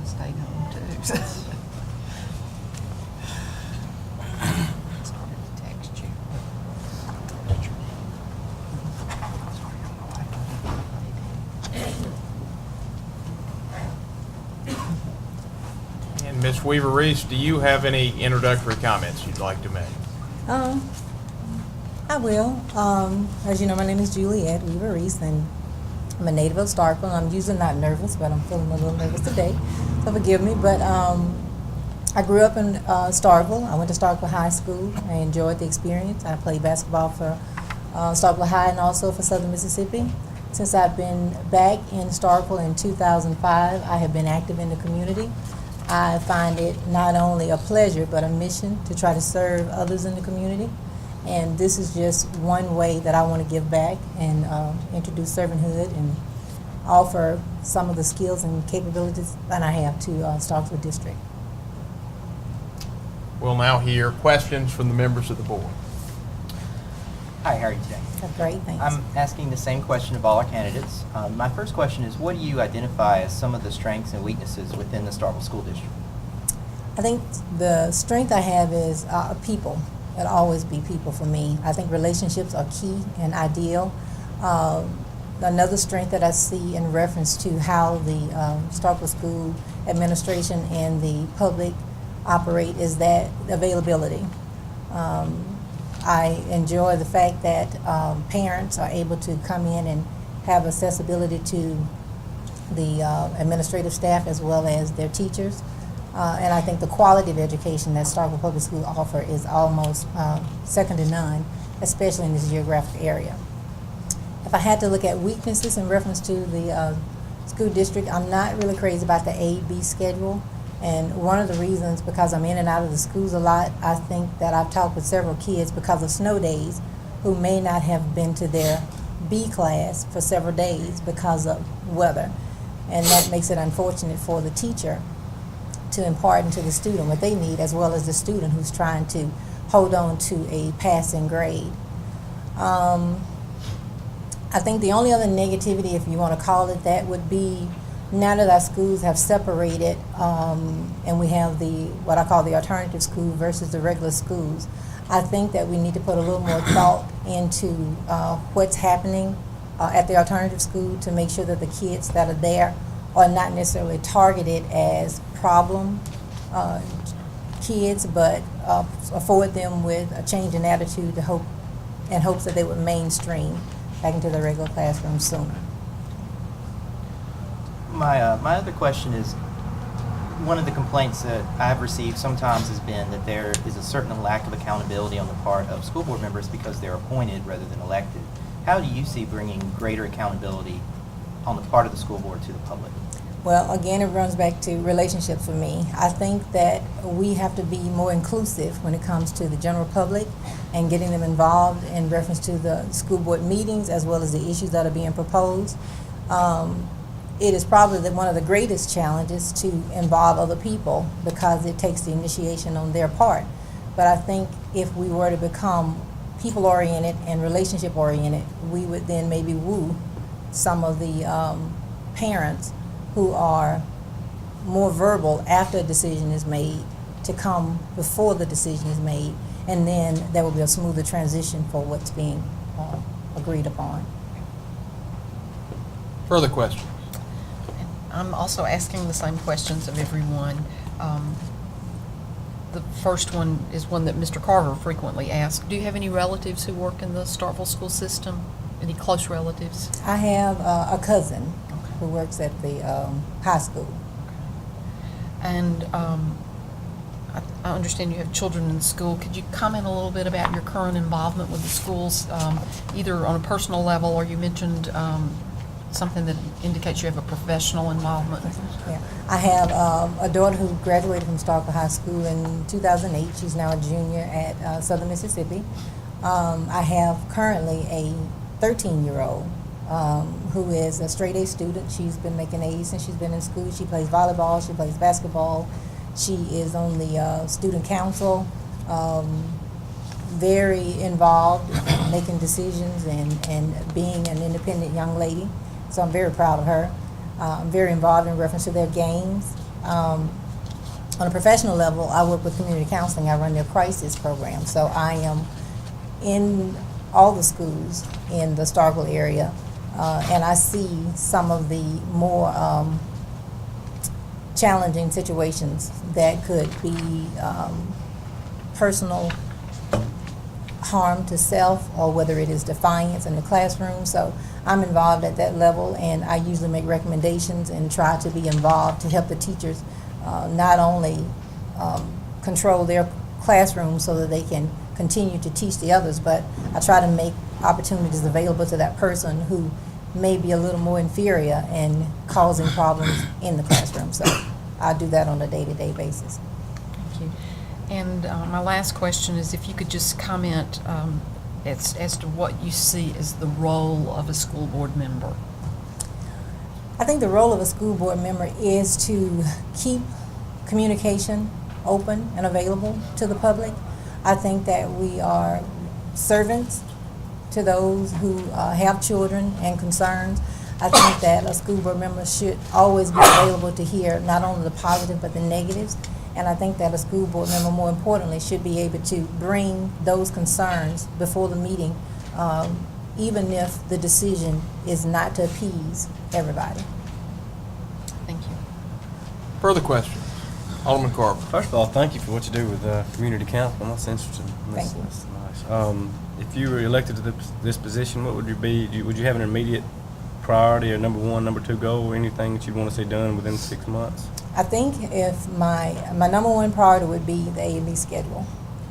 Stayed home too. Started to text you. And Ms. Weaver-Reese, do you have any introductory comments you'd like to make? I will. As you know, my name is Juliette Weaver-Reese, and I'm a native of Starkville. I'm usually not nervous, but I'm feeling a little nervous today, so forgive me. But I grew up in Starkville. I went to Starkville High School. I enjoyed the experience. I played basketball for Starkville High and also for Southern Mississippi. Since I've been back in Starkville in 2005, I have been active in the community. I find it not only a pleasure, but a mission to try to serve others in the community. And this is just one way that I want to give back and introduce servanthood and offer some of the skills and capabilities that I have to Starkville District. We'll now hear questions from the members of the board. Hi, how are you today? Great, thanks. I'm asking the same question of all our candidates. My first question is, what do you identify as some of the strengths and weaknesses within the Starkville School District? I think the strength I have is people. It'll always be people for me. I think relationships are key and ideal. Another strength that I see in reference to how the Starkville School Administration and the public operate is that availability. I enjoy the fact that parents are able to come in and have accessibility to the administrative staff as well as their teachers. And I think the quality of education that Starkville Public School offer is almost second to none, especially in this geographic area. If I had to look at weaknesses in reference to the school district, I'm not really crazy about the A-B schedule. And one of the reasons, because I'm in and out of the schools a lot, I think that I've talked with several kids because of snow days who may not have been to their B class for several days because of weather. And that makes it unfortunate for the teacher to impart into the student what they need, as well as the student who's trying to hold on to a passing grade. I think the only other negativity, if you want to call it that, would be now that our schools have separated and we have what I call the alternative school versus the regular schools, I think that we need to put a little more thought into what's happening at the alternative school to make sure that the kids that are there are not necessarily targeted as problem kids, but afford them with a change in attitude in hopes that they would mainstream back into the regular classroom sooner. My other question is, one of the complaints that I've received sometimes has been that there is a certain lack of accountability on the part of school board members because they're appointed rather than elected. How do you see bringing greater accountability on the part of the school board to the public? Well, again, it runs back to relationships for me. I think that we have to be more inclusive when it comes to the general public and getting them involved in reference to the school board meetings as well as the issues that are being proposed. It is probably one of the greatest challenges to involve other people because it takes the initiation on their part. But I think if we were to become people-oriented and relationship-oriented, we would then maybe woo some of the parents who are more verbal after a decision is made to come before the decision is made, and then there will be a smoother transition for what's being agreed upon. Further questions? I'm also asking the same questions of everyone. The first one is one that Mr. Carver frequently asks. Do you have any relatives who work in the Starkville school system? Any close relatives? I have a cousin who works at the high school. And I understand you have children in school. Could you comment a little bit about your current involvement with the schools, either on a personal level, or you mentioned something that indicates you have a professional involvement? Yeah. I have a daughter who graduated from Starkville High School in 2008. She's now a junior at Southern Mississippi. I have currently a 13-year-old who is a straight A student. She's been making A's since she's been in school. She plays volleyball, she plays basketball. She is on the student council, very involved in making decisions and being an independent young lady. So I'm very proud of her. I'm very involved in reference to their games. On a professional level, I work with community counseling. I run their crisis program. So I am in all the schools in the Starkville area, and I see some of the more challenging situations that could be personal harm to self, or whether it is defiance in the classroom. So I'm involved at that level, and I usually make recommendations and try to be involved to help the teachers not only control their classroom so that they can continue to teach the others, but I try to make opportunities available to that person who may be a little more inferior and causing problems in the classroom. So I do that on a day-to-day basis. Thank you. And my last question is if you could just comment as to what you see as the role of a school board member. I think the role of a school board member is to keep communication open and available to the public. I think that we are servants to those who have children and concerns. I think that a school board member should always be available to hear not only the positive but the negatives. And I think that a school board member, more importantly, should be able to bring those concerns before the meeting, even if the decision is not to appease everybody. Thank you. Further questions? Alderman Carver. First of all, thank you for what you do with community council. That's interesting. Thank you. That's nice. If you were elected to this position, what would you be? Would you have an immediate priority or number one, number two goal, or anything that you want to see done within 6 months? I think if my number one priority would be the A&B schedule.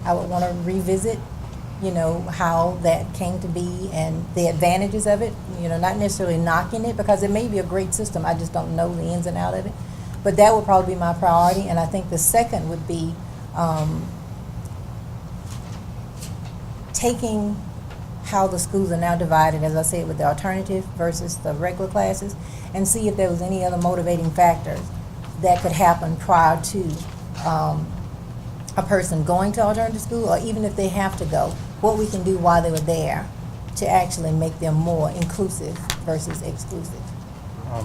I would want to revisit, how that came to be and the advantages of it, not necessarily knocking it because it may be a great system. I just don't know the ins and outs of it. But that would probably be my priority. And I think the second would be taking how the schools are now divided, as I said, with the alternative versus the regular classes, and see if there was any other motivating factors that could happen prior to a person going to alternative school, or even if they have to go, what we can do while they were there to actually make them more inclusive versus exclusive.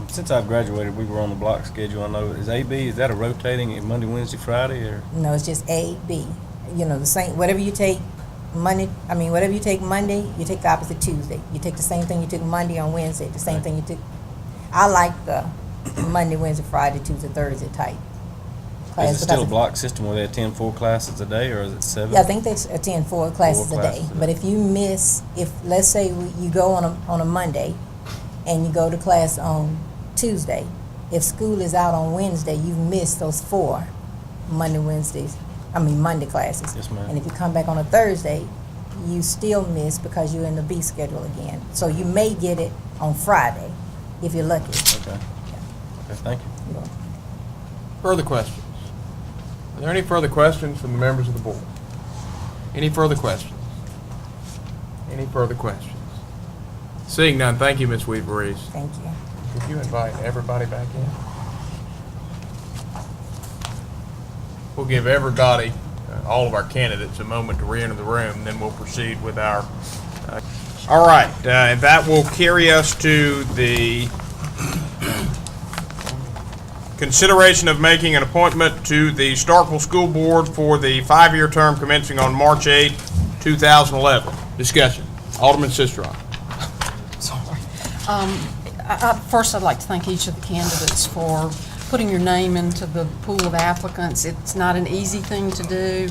Since I've graduated, we were on the block schedule. I know, is that a rotating Monday, Wednesday, Friday, or? No, it's just A, B. The same, whatever you take Monday, whatever you take Monday, you take the opposite Tuesday. You take the same thing you took Monday on Wednesday, the same thing you took. I like the Monday, Wednesday, Friday, Tuesday, Thursday type class. Is it still a block system where they attend 4 classes a day, or is it 7? Yeah, I think they attend 4 classes a day. But if you miss, let's say you go on a Monday and you go to class on Tuesday, if school is out on Wednesday, you've missed those 4 Monday classes. Yes, ma'am. And if you come back on a Thursday, you still miss because you're in the B schedule again. So you may get it on Friday if you're lucky. Okay. Okay, thank you. You know. Further questions? Are there any further questions from the members of the board? Any further questions? Any further questions? Seeing none, thank you, Ms. Weaver-Reese. Thank you. Could you invite everybody back in? We'll give everybody, all of our candidates, a moment to re-enter the room, and then we'll proceed with our... all right, and that will carry us to the consideration of making an appointment to the Starkville School Board for the 5-year term commencing on March 8, 2011. Discussion. Alderman Sistrunk. First, I'd like to thank each of the candidates for putting your name into the pool of applicants. It's not an easy thing to do.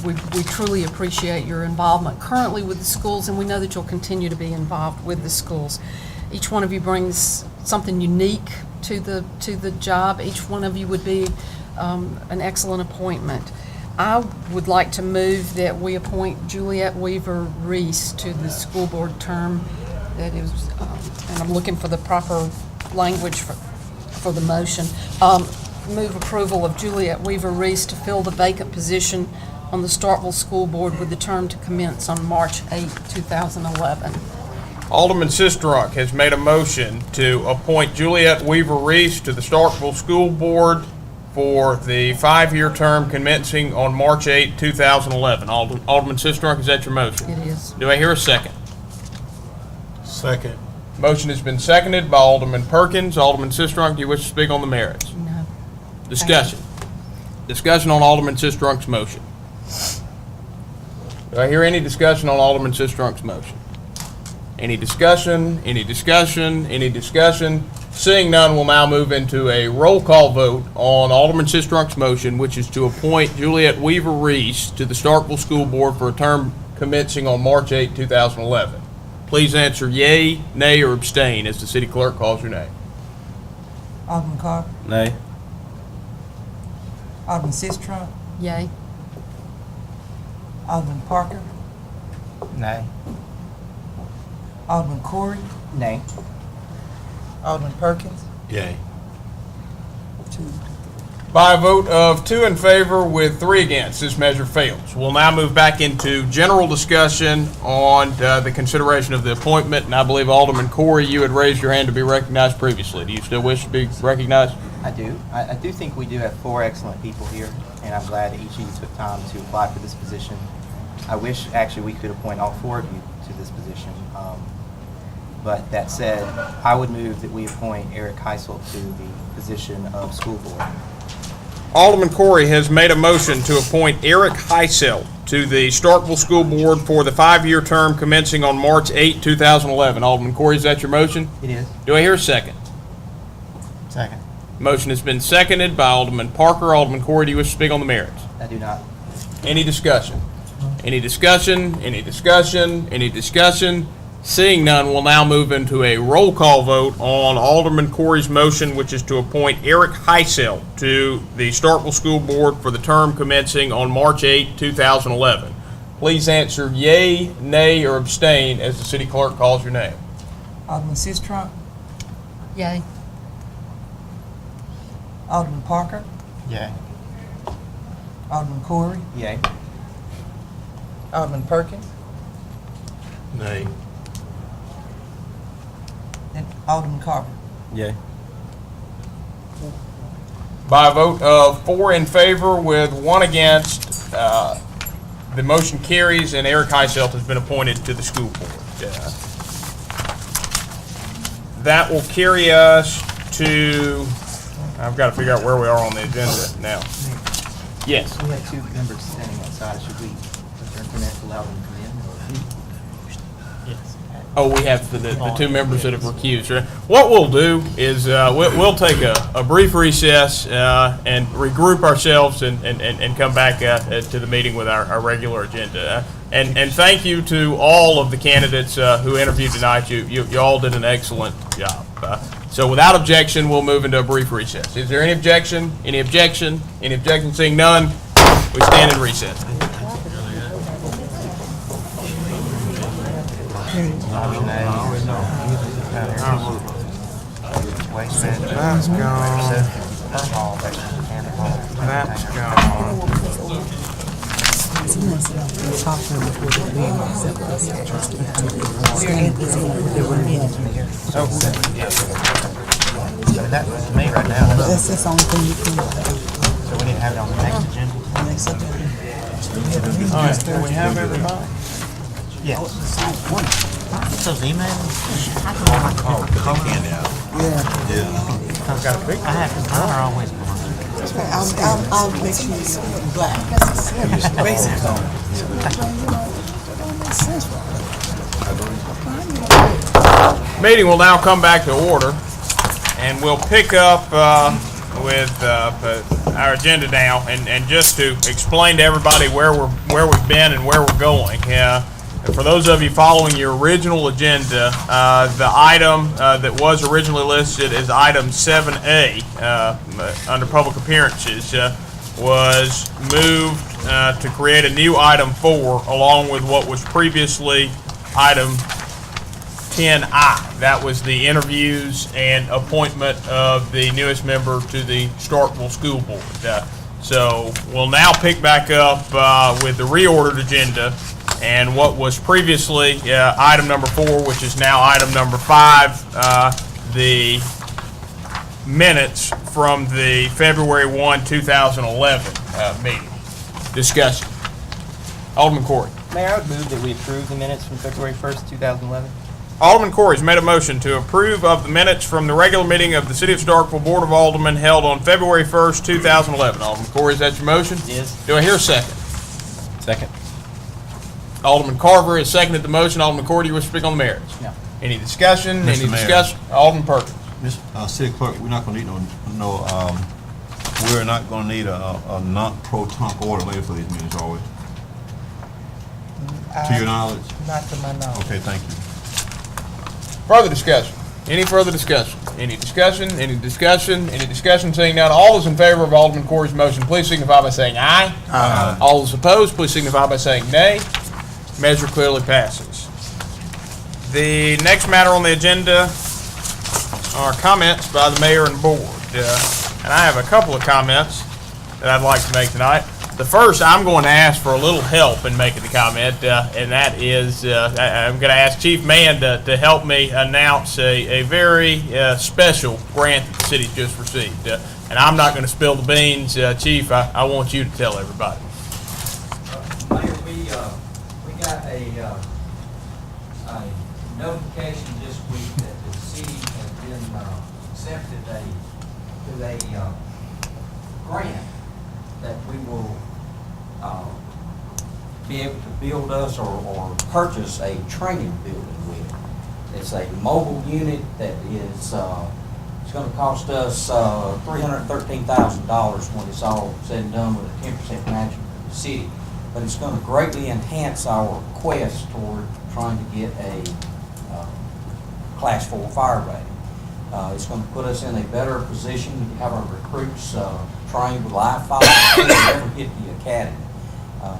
We truly appreciate your involvement currently with the schools, and we know that you'll continue to be involved with the schools. Each one of you brings something unique to the job. Each one of you would be an excellent appointment. I would like to move that we appoint Juliet Weaver-Reese to the school board term. That is, and I'm looking for the proper language for the motion. Move approval of Juliet Weaver-Reese to fill the vacant position on the Starkville School Board with the term to commence on March 8, 2011. Alderman Sistrunk has made a motion to appoint Juliet Weaver-Reese to the Starkville School Board for the 5-year term commencing on March 8, 2011. Alderman Sistrunk, is that your motion? It is. Do I hear a second? Second. Motion has been seconded by Alderman Perkins. Alderman Sistrunk, do you wish to speak on the merits? No. Discussion. Discussion on Alderman Sistrunk's motion. Do I hear any discussion on Alderman Sistrunk's motion? Any discussion? Any discussion? Any discussion? Seeing none, we'll now move into a roll call vote on Alderman Sistrunk's motion, which is to appoint Juliet Weaver-Reese to the Starkville School Board for a term commencing on March 8, 2011. Please answer yea, nay, or abstain as the city clerk calls your name. Alderman Carr, Nay. Alderman Sistrunk, Yay. Alderman Parker, Nay. Alderman Corey, Nay. Alderman Perkins. Yay. By a vote of 2 in favor with 3 against, this measure fails. We'll now move back into general discussion on the consideration of the appointment, and I believe Alderman Corey, you had raised your hand to be recognized previously. Do you still wish to be recognized? I do. I do think we do have 4 excellent people here, and I'm glad that each of you took time to apply for this position. I wish actually we could appoint all 4 of you to this position. But that said, I would move that we appoint Eric Heisel to the position of school board. Alderman Corey has made a motion to appoint Eric Heisel to the Starkville School Board for the 5-year term commencing on March 8, 2011. Alderman Corey, is that your motion? It is. Do I hear a second? Second. Motion has been seconded by Alderman Parker. Alderman Corey, do you wish to speak on the merits? I do not. Any discussion? Any discussion? Any discussion? Any discussion? Seeing none, we'll now move into a roll call vote on Alderman Corey's motion, which is to appoint Eric Heisel to the Starkville School Board for the term commencing on March 8, 2011. Please answer yea, nay, or abstain as the city clerk calls your name. Alderman Sistrunk, Yay. Alderman Parker, Yay. Alderman Corey, Yay. Alderman Perkins, Nay. and Alderman Carver. Yay. By a vote of 4 in favor with 1 against, the motion carries and Eric Heisel has been appointed to the school board. That will carry us to, I've got to figure out where we are on the agenda now. Yes. We have 2 members standing outside. Should we adjourn for a minute to allow them to come in? Oh, we have the 2 members that have recused. Right? What we'll do is we'll take a brief recess and regroup ourselves and come back to the meeting with our regular agenda. And thank you to all of the candidates who interviewed tonight. You all did an excellent job. So without objection, we'll move into a brief recess. Is there any objection? Any objection? Any objection? Seeing none, we stand in recess. Option A. Waste management. That's gone. Hall, basically. That's gone. So that, to me, right now, That's the only thing you can. so we need to have it on the next agenda? All right, do we have everybody? Yes. Those emails? I have to, mine are always gone. I'll make sure it's black. Meeting will now come back to order, and we'll pick up with our agenda now, and just to explain to everybody where we've been and where we're going. And for those of you following your original agenda, the item that was originally listed as item 7A under public appearances was moved to create a new item 4, along with what was previously item 10I. That was the interviews and appointment of the newest member to the Starkville School Board. So we'll now pick back up with the reordered agenda and what was previously item number 4, which is now item number 5, the minutes from the February 1, 2011 meeting. Discussion. Alderman Corey. Mayor, I would move that we approve the minutes from February 1st, 2011. Alderman Corey's made a motion to approve of the minutes from the regular meeting of the City of Starkville Board of Alderman held on February 1st, 2011. Alderman Corey, is that your motion? Yes. Do I hear a second? Second. Alderman Carver has seconded the motion. Alderman Corey, do you wish to speak on the merits? No. Any discussion? Mr. Any Mayor. discussion? Alderman Perkins. City Clerk, we're not gonna need we're not gonna need a non-pro-tunc order later for these meetings, are we? To your knowledge? Not to my knowledge. Okay, thank you. Further discussion? Any further discussion? Any discussion? Any discussion? Any discussion? Seeing none, all those in favor of Alderman Corey's motion, please signify by saying aye. Aye. All those opposed, please signify by saying nay. Measure clearly passes. The next matter on the agenda are comments by the mayor and board. And I have a couple of comments that I'd like to make tonight. The first, I'm going to ask for a little help in making the comment, and that is I'm going to ask Chief Mann to help me announce a very special grant that the city's just received. And I'm not going to spill the beans, Chief. I want you to tell everybody. Mayor, we got a notification this week that the city has been accepted a grant that we will be able to build us or purchase a training building with. It's a mobile unit that is it's going to cost us $313,000 when it's all said and done with a 10% match from the city. But it's going to greatly enhance our quest toward trying to get a Class 4 fire rating. It's going to put us in a better position to have our recruits trained with live fire before they ever hit the academy.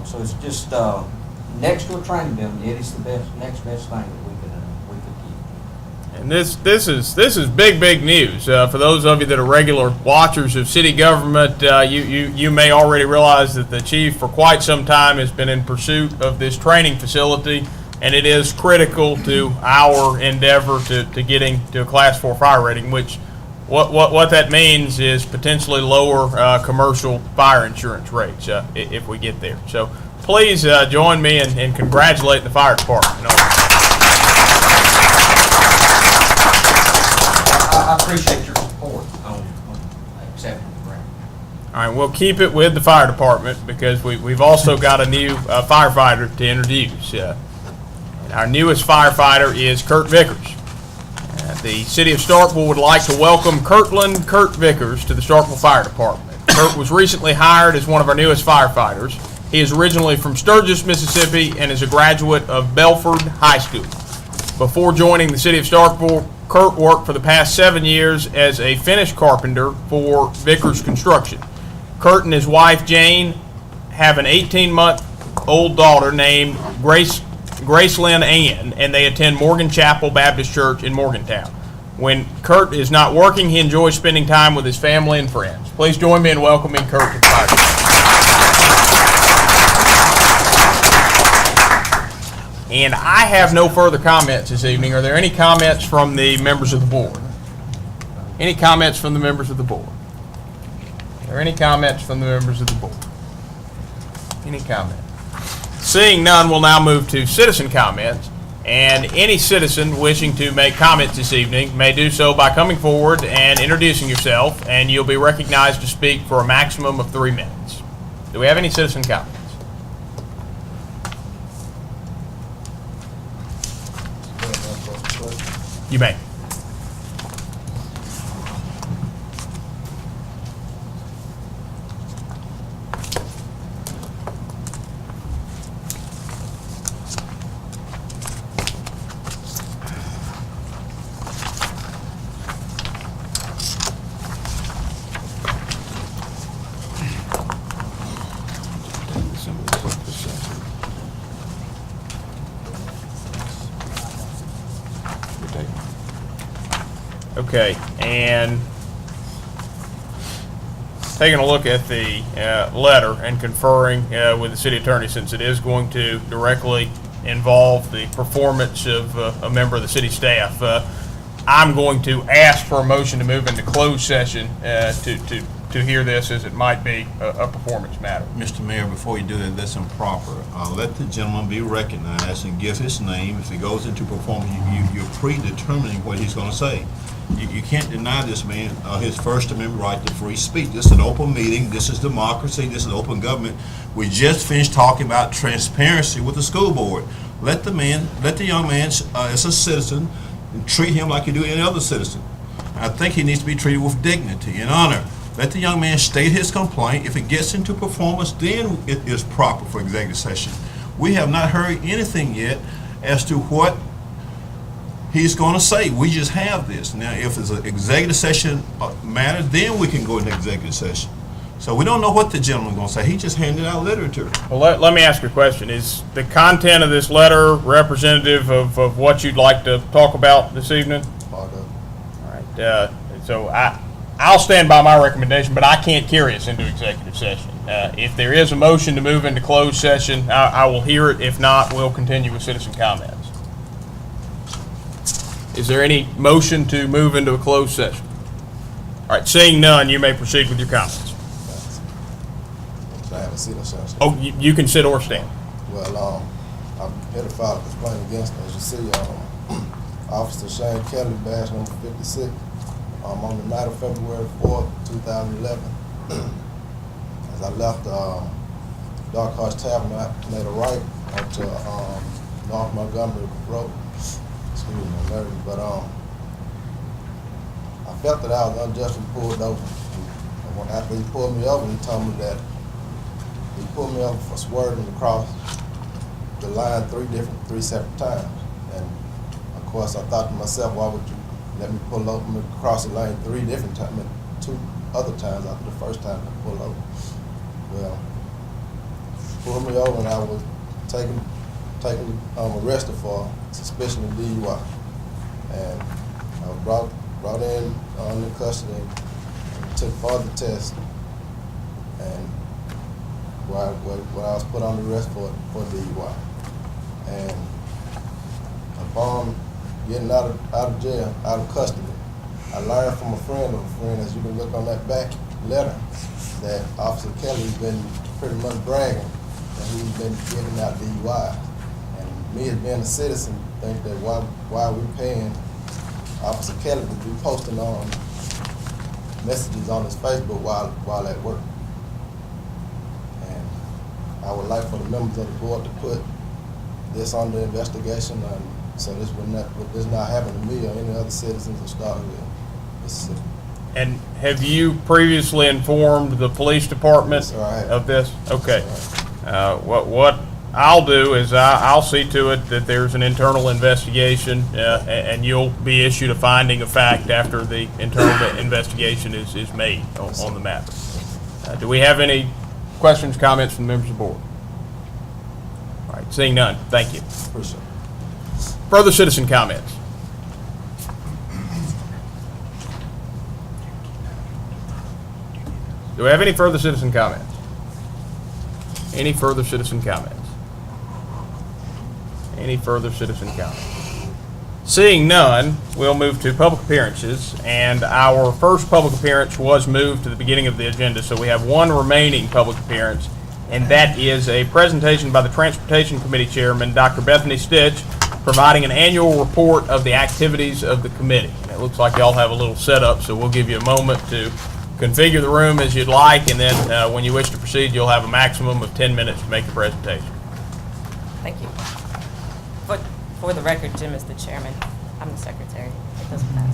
So it's just next to a training building. It is the next best thing that we could get. And this is big news for those of you that are regular watchers of city government. You may already realize that the chief for quite some time has been in pursuit of this training facility, and it is critical to our endeavor to getting to a Class 4 fire rating. Which what that means is potentially lower commercial fire insurance rates if we get there. So please join me in congratulating the fire department. I appreciate your support on accepting the grant. All right, we'll keep it with the fire department because we've also got a new firefighter to introduce. Our newest firefighter is Kurt Vickers. The city of Starkville would like to welcome Kurt Vickers to the Starkville Fire Department. Kurt was recently hired as one of our newest firefighters. He is originally from Sturgis, Mississippi, and is a graduate of Belford High School. Before joining the city of Starkville, Kurt worked for the past 7 years as a finish carpenter for Vickers Construction. Kurt and his wife Jane have an 18-month-old daughter named Gracelyn Ann, and they attend Morgan Chapel Baptist Church in Morgantown. When Kurt is not working, he enjoys spending time with his family and friends. Please join me in welcoming Kurt to the podium. And I have no further comments this evening. Are there any comments from the members of the board? Any comments from the members of the board? Are there any comments from the members of the board? Any comment? Seeing none, we'll now move to citizen comments. And any citizen wishing to make comments this evening may do so by coming forward and introducing yourself, and you'll be recognized to speak for a maximum of 3 minutes. Do we have any citizen comments? You may. Okay, and taking a look at the letter and conferring with the city attorney, since it is going to directly involve the performance of a member of the city staff, I'm going to ask for a motion to move into closed session to hear this, as it might be a performance matter. Mr. Mayor, before you do that, that's improper. Let the gentleman be recognized and give his name. If he goes into performance, you're predetermining what he's going to say. You can't deny this man his First Amendment right to free speech. This is an open meeting. This is democracy. This is open government. We just finished talking about transparency with the school board. Let the young man, as a citizen, treat him like you do any other citizen. I think he needs to be treated with dignity and honor. Let the young man state his complaint. If it gets into performance, then it is proper for executive session. We have not heard anything yet as to what he's going to say. We just have this. Now, if it's an executive session matter, then we can go into executive session. So we don't know what the gentleman's going to say. He just handed out literature. Well, let me ask you a question. Is the content of this letter representative of what you'd like to talk about this evening? All right. So I'll stand by my recommendation, but I can't carry us into executive session. If there is a motion to move into closed session, I will hear it. If not, we'll continue with citizen comments. Is there any motion to move into a closed session? All right, seeing none, you may proceed with your comments. I haven't seen a session. Oh, you can sit or stand. Well, I'm here to file a complaint against, as you see, Officer Shane Kelly, badge number 56, on the night of February 4th, 2011. As I left Dark Horse Tavern, I made a right onto North Montgomery Road. Excuse me, I'm nervous, but I felt that I was unjustly pulled over. And after he pulled me over, he told me that he pulled me over for swerving across the line three separate times. And of course, I thought to myself, why would you let me pull over me across the lane 3 different times, 2 other times after the first time I pulled over? Well, pulled me over and I was taken arrested for suspicion of DUI, and I was brought in under custody and took further tests, and where I was put on arrest for DUI. And upon getting out of jail, out of custody, I learned from a friend of a friend, as you can look on that back letter, that Officer Kelly's been pretty much bragging that he's been giving out DUIs. Me as being a citizen, think that why are we paying Officer Kelly to be posting on messages on his Facebook while at work? And I would like for the members of the board to put this under investigation, so this would not happen to me or any other citizens of Starkville, Mississippi. And have you previously informed the police department Yes, sir, I have. of this? Okay. Yes, sir, I have. I'll do is I'll see to it that there's an internal investigation, and you'll be issued a finding of fact after the internal investigation is made on the matter. Do we have any questions, comments from the members of the board? All right, seeing none, thank you. Appreciate it. Further citizen comments? Do we have any further citizen comments? Any further citizen comments? Any further citizen comments? Seeing none, we'll move to public appearances, and our first public appearance was moved to the beginning of the agenda, so we have one remaining public appearance, and that is a presentation by the Transportation Committee Chairman, Dr. Bethany Stitch, providing an annual report of the activities of the committee. And it looks like y'all have a little setup, so we'll give you a moment to configure the room as you'd like, and then when you wish to proceed, you'll have a maximum of 10 minutes to make the presentation. Thank you. For the record, Jim is the chairman. I'm the secretary. It doesn't matter.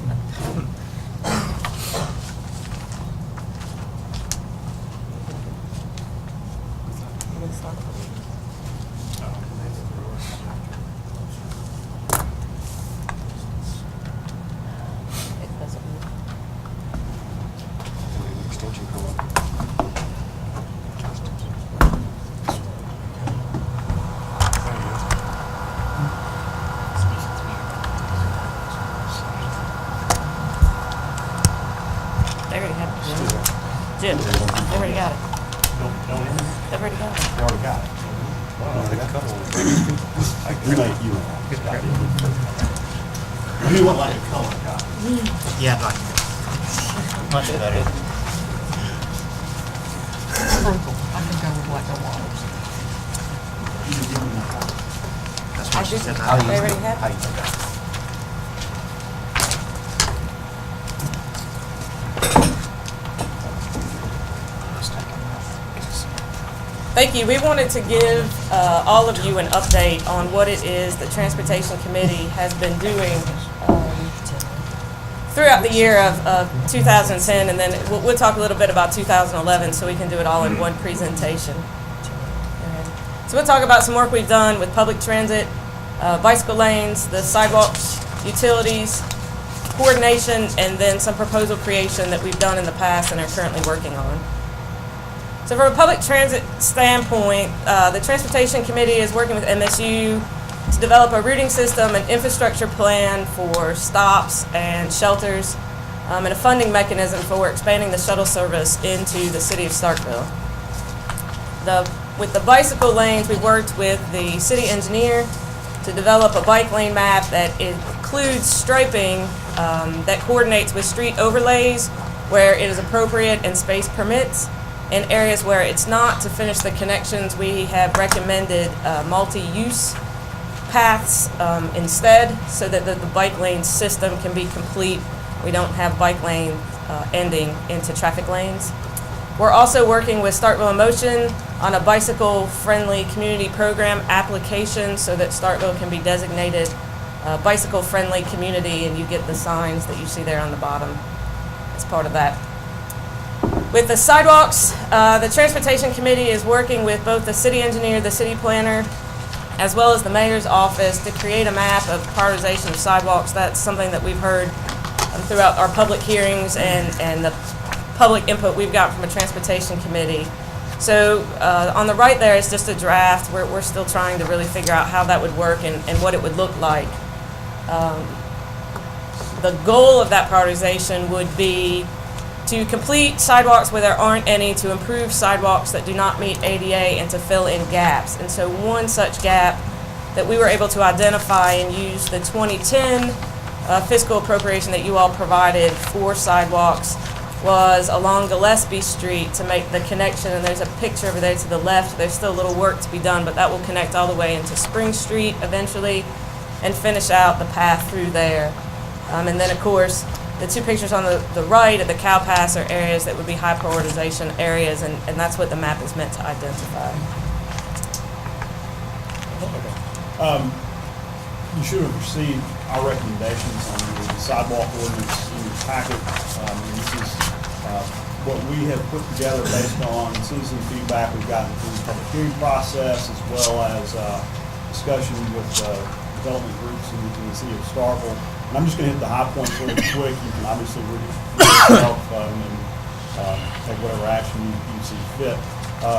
Jim, they already got it. They've already got it. You already got it. You want like a color copy? Yeah, I'd like much better. Sprinkle. I can go with like a water. That's what she said. They already have How it. you think that? Thank you. We wanted to give all of you an update on what it is the Transportation Committee has been doing throughout the year of 2010, and then we'll talk a little bit about 2011 so we can do it all in one presentation. So we'll talk about some work we've done with public transit, bicycle lanes, the sidewalks, utilities, coordination, and then some proposal creation that we've done in the past and are currently working on. So from a public transit standpoint, the Transportation Committee is working with MSU to develop a routing system and infrastructure plan for stops and shelters, and a funding mechanism for expanding the shuttle service into the city of Starkville. With the bicycle lanes, we worked with the city engineer to develop a bike lane map that includes striping that coordinates with street overlays where it is appropriate and space permits. In areas where it's not, to finish the connections, we have recommended multi-use paths instead, so that the bike lane system can be complete. We don't have bike lane ending into traffic lanes. We're also working with Starkville in Motion on a bicycle-friendly community program application so that Starkville can be designated a bicycle-friendly community, and you get the signs that you see there on the bottom as part of that. With the sidewalks, the Transportation Committee is working with both the city engineer, the city planner, as well as the mayor's office to create a map of prioritization of sidewalks. That's something that we've heard throughout our public hearings and the public input we've got from a Transportation Committee. So on the right there is just a draft. We're still trying to really figure out how that would work and what it would look like. The goal of that prioritization would be to complete sidewalks where there aren't any, to improve sidewalks that do not meet ADA, and to fill in gaps. And so one such gap that we were able to identify and use the 2010 fiscal appropriation that you all provided for sidewalks was along Gillespie Street to make the connection, and there's a picture over there to the left. There's still a little work to be done, but that will connect all the way into Spring Street eventually and finish out the path through there. And then, of course, the two pictures on the right of the cow pass are areas that would be high prioritization areas, and that's what the map is meant to identify. You should have received our recommendations on the sidewalk ordinance in your packet. This is what we have put together based on citizen feedback we've gotten through the public hearing process, as well as discussion with development groups in the city of Starkville. And I'm just going to hit the high points really quick. You can obviously read it yourself and take whatever action you see fit.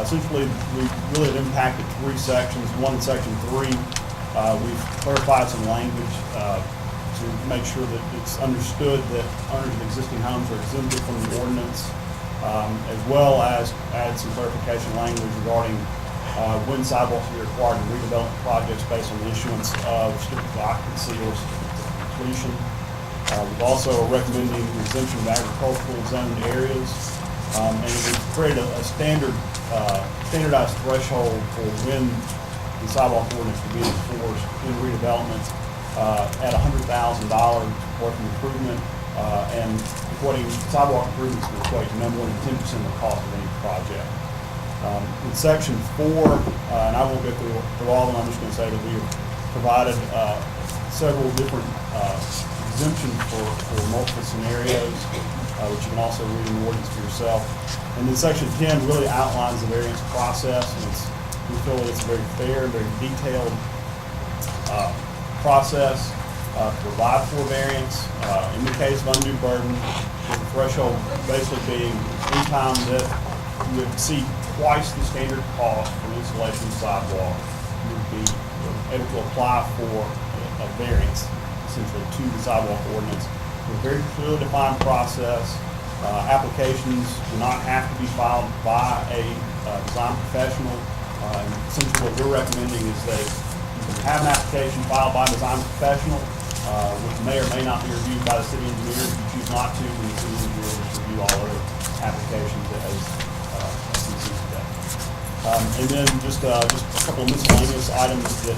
Essentially, we really have impacted 3 sections. One, in section 3, we've clarified some language to make sure that it's understood that owners of existing homes are exempted from the ordinance, as well as add some clarification language regarding when sidewalks will be required in redevelopment projects based on the issuance of certificate of occupancy or certificate of completion. We've also recommending the exemption of agricultural zoned areas, and we've created a standardized threshold for when the sidewalk ordinance to be enforced in redevelopment at $100,000 worth of improvement, and equating sidewalk improvements to equate to no more than 10% of the cost of any project. In section 4, and I won't go through all of them, I'm just going to say that we have provided several different exemptions for multiple scenarios, which you can also read in the ordinance for yourself. And then section 10 really outlines the variance process, and we feel that it's a very fair, very detailed process to provide for variance. In the case of undue burden, with the threshold basically being any time that you would see twice the standard cost for installation of sidewalk, you would be able to apply for a variance, essentially, to the sidewalk ordinance. With a very clearly defined process. Applications do not have to be filed by a design professional. And essentially what we're recommending is that you can have an application filed by a design professional, which may or may not be reviewed by the city engineer. If you choose not to, then the city engineer will review all other applications as he sees fit. And then just a couple of miscellaneous items that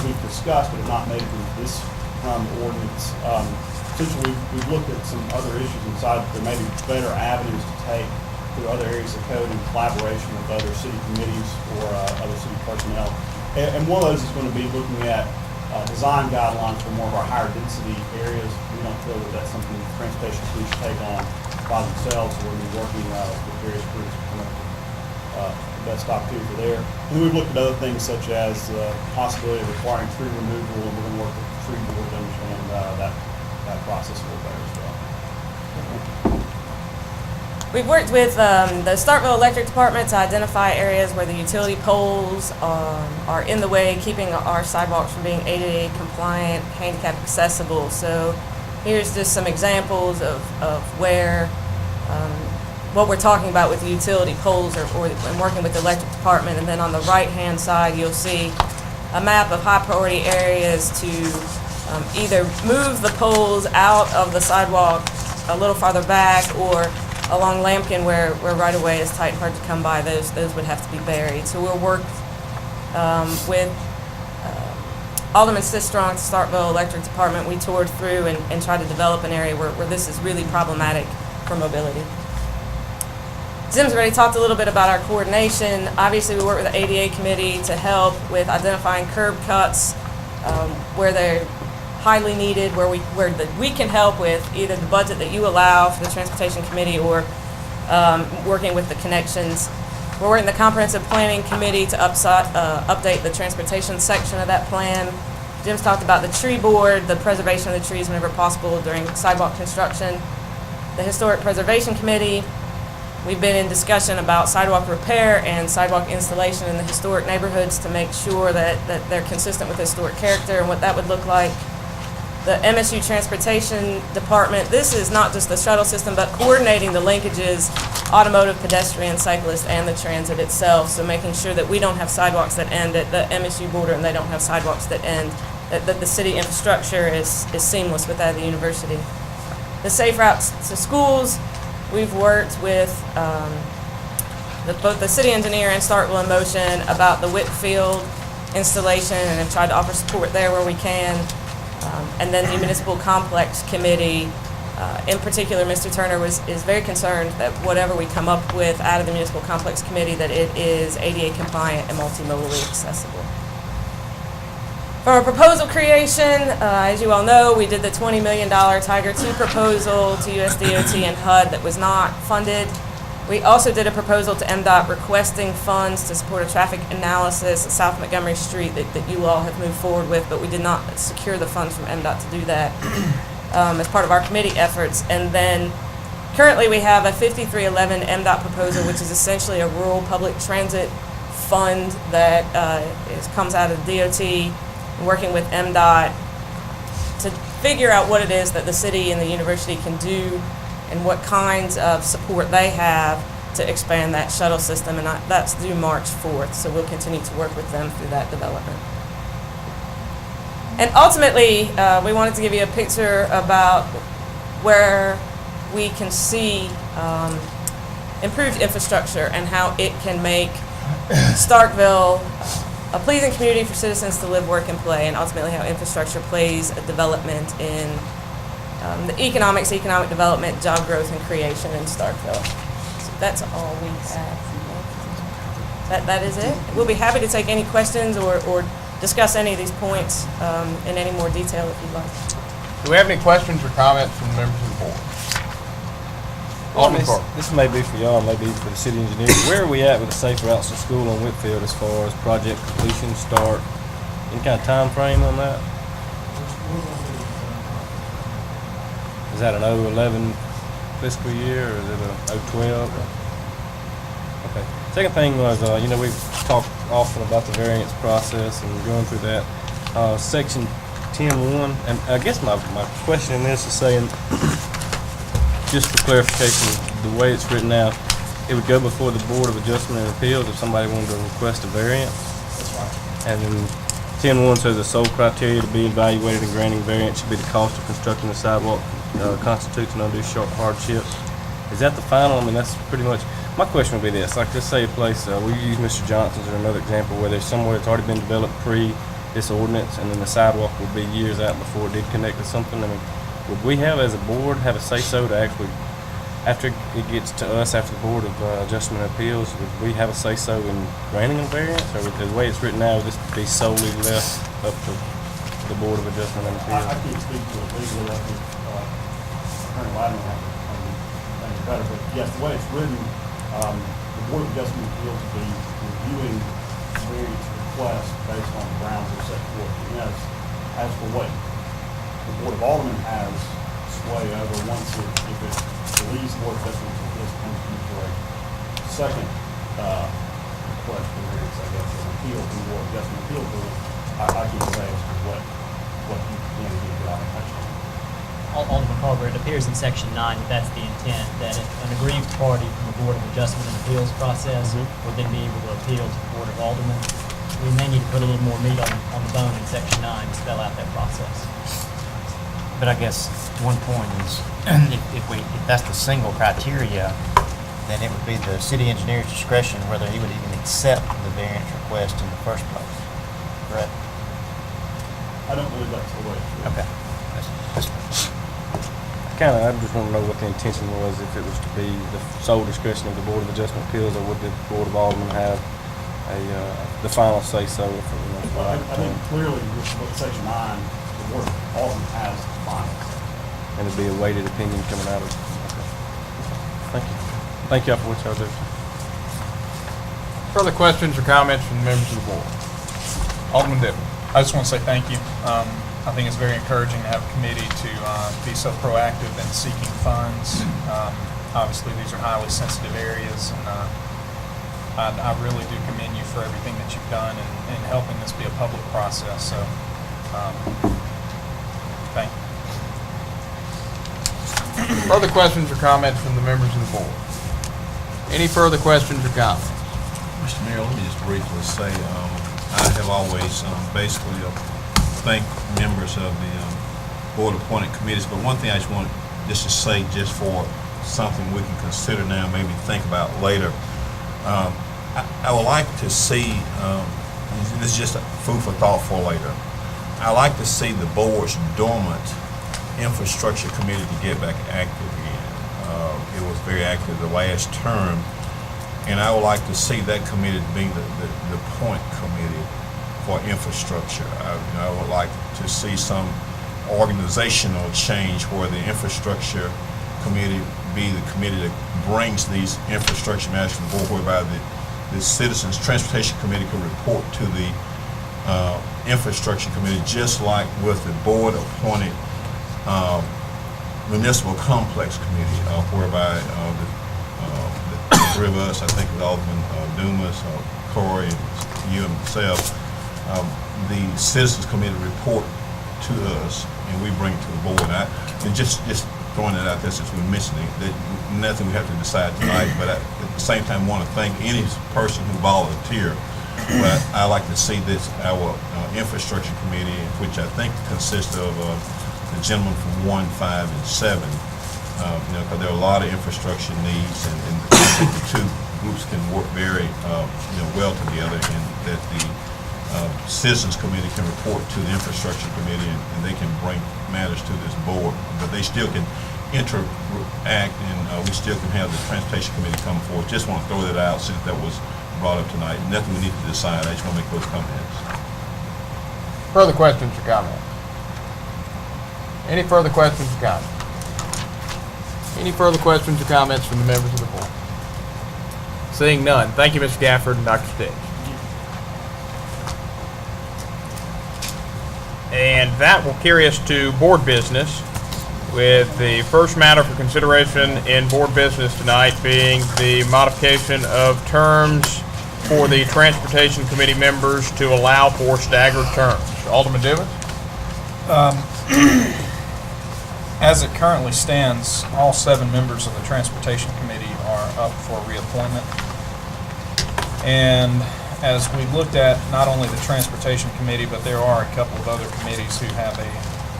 we've discussed but have not made it into this ordinance. Essentially, we've looked at some other issues and decided there may be better avenues to take through other areas of code in collaboration with other city committees or other city personnel. And one of those is going to be looking at design guidelines for more of our higher density areas. We don't feel that that's something the transportation police should take on by themselves, so we're going to be working with various groups to come up with the best opportunity there. And then we've looked at other things such as the possibility of requiring tree removal, and we're going to work with the tree board to understand that process a little better as well. We've worked with the Starkville Electric Department to identify areas where the utility poles are in the way, keeping our sidewalks from being ADA compliant, handicap accessible. So here's just some examples of where what we're talking about with the utility poles or and working with the electric department. And then on the right-hand side, you'll see a map of high priority areas to either move the poles out of the sidewalk a little farther back, or along Lampkin where right away is tight and hard to come by. Those would have to be buried. So we'll work with Alderman Sistrong, Starkville Electric Department. We toured through and tried to develop an area where this is really problematic for mobility. Zim's already talked a little bit about our coordination. Obviously, we work with the ADA committee to help with identifying curb cuts where they're highly needed, where we can help with either the budget that you allow for the transportation committee or working with the connections. We're working the comprehensive planning committee to update the transportation section of that plan. Jim's talked about the tree board, the preservation of the trees whenever possible during sidewalk construction. The historic preservation committee, we've been in discussion about sidewalk repair and sidewalk installation in the historic neighborhoods to make sure that they're consistent with historic character and what that would look like. The MSU Transportation Department, this is not just the shuttle system, but coordinating the linkages, automotive, pedestrian, cyclist, and the transit itself. So making sure that we don't have sidewalks that end at the MSU border and they don't have sidewalks that end, that the city infrastructure is seamless with that of the university. The safe routes to schools, we've worked with both the city engineer and Starkville in Motion about the Whitfield installation and have tried to offer support there where we can. And then the Municipal Complex Committee, in particular, Mr. Turner is very concerned that whatever we come up with out of the Municipal Complex Committee, that it is ADA compliant and multimodally accessible. From a proposal creation, as you all know, we did the $20 million Tiger 2 proposal to USDOT and HUD that was not funded. We also did a proposal to MDOT requesting funds to support a traffic analysis at South Montgomery Street that you all have moved forward with, but we did not secure the funds from MDOT to do that as part of our committee efforts. And then currently we have a 5311 MDOT proposal, which is essentially a rural public transit fund that comes out of the DOT, working with MDOT to figure out what it is that the city and the university can do and what kinds of support they have to expand that shuttle system, and that's due March 4th, so we'll continue to work with them through that development. And ultimately, we wanted to give you a picture about where we can see improved infrastructure and how it can make Starkville a pleasing community for citizens to live, work, and play, and ultimately how infrastructure plays a development in the economic development, job growth, and creation in Starkville. So that's all we have. That is it. We'll be happy to take any questions or discuss any of these points in any more detail if you'd like. Do we have any questions or comments from the members of the board? Alderman Carter. This may be for y'all, maybe for the city engineer. Where are we at with the safe routes to school on Whitfield as far as project completion, start? Any kind of time frame on that? Is that an 011 fiscal year or is it a 012? Okay. Second thing was, we've talked often about the variance process and going through that. Section 10.1, and I guess my question in this is saying, just for clarification, the way it's written out, it would go before the Board of Adjustment and Appeals if somebody wanted to request a variance. That's right. And then 10.1 says the sole criteria to be evaluated in granting variance should be the cost of constructing the sidewalk constitutes an undue hardship. Is that the final? I mean, that's pretty much, my question would be this. Like, let's say a place, we use Mr. Johnson's or another example where there's somewhere that's already been developed pre this ordinance and then the sidewalk would be years out before it did connect to something. I mean, would we have, as a board, have a say-so to actually, after it gets to us, after the Board of Adjustment and Appeals, would we have a say-so in granting a variance? Or would the way it's written now, would this be solely left up to the Board of Adjustment and Appeals? I can't speak to it legally. I think Attorney Lyman has things better. But yes, the way it's written, the Board of Adjustment and Appeals will be reviewing variance requests based on the grounds that are set forth. And yes, as for what the Board of Alderman has sway over once if it believes the Board of Adjustment and Appeals comes to a second request for variance, I guess, an appeal from the Board of Adjustment and Appeals. I can't say as to what you can do without a touchdown. Alderman Carver, it appears in Section 9 that that's the intent, that if an aggrieved party from the Board of Adjustment and Appeals process would then be able to appeal to the Board of Alderman. We may need to put a little more meat on the bone in Section 9 to spell out that process. But I guess one point is, if that's the single criteria, then it would be the city engineer's discretion whether he would even accept the variance request in the first place. Correct? I don't believe that's the way. Okay. I just want to know what the intention was, if it was to be the sole discretion of the Board of Adjustment Appeals, or would the Board of Alderman have the final say-so? Well, I think clearly with Section 9, the Board of Alderman has the final. And it'd be a weighted opinion coming out of it. Okay. Thank you. Thank y'all for what y'all do. Further questions or comments from the members of the board? Alderman Dibble. I just want to say thank you. I think it's very encouraging to have a committee to be so proactive in seeking funds. Obviously, these are highly sensitive areas, and I really do commend you for everything that you've done in helping this be a public process. So, thank you. Further questions or comments from the members of the board? Any further questions or comments? Mr. Mayor, let me just briefly say, I have always basically thanked members of the board-appointed committees, but one thing I just want just to say, just for something we can consider now, maybe think about later, I would like to see, this is just food for thought for later, I like to see the board's dormant infrastructure committee to get back active again. It was very active the last term, and I would like to see that committee being the point committee for infrastructure. I would like to see some organizational change where the infrastructure committee be the committee that brings these infrastructure matters to the board, whereby the Citizens Transportation Committee could report to the infrastructure committee, just like with the board appointed municipal complex committee, whereby the three of us, I think it was Alderman Dumas, Corey, and you and myself, the Citizens Committee report to us, and we bring it to the board. And just throwing it out there, since we mentioned it, that nothing we have to decide tonight, but at the same time want to thank any person who volunteered. But I like to see this, our infrastructure committee, which I think consists of the gentleman from 1, 5, and 7, because there are a lot of infrastructure needs, and the two groups can work very well together, and that the Citizens Committee can report to the Infrastructure Committee, and they can bring matters to this board, but they still can interact, and we still can have the Transportation Committee come forward. Just want to throw that out since that was brought up tonight. Nothing we need to decide. I just want to make those comments. Further questions or comments? Any further questions or comments? Any further questions or comments from the members of the board? Seeing none. Thank you, Mr. Gafford and Dr. Stitch. And that will carry us to board business, with the first matter for consideration in board business tonight being the modification of terms for the Transportation Committee members to allow for staggered terms. Alderman Dumas? As it currently stands, all 7 members of the Transportation Committee are up for reappointment. And as we looked at not only the Transportation Committee, but there are a couple of other committees who have a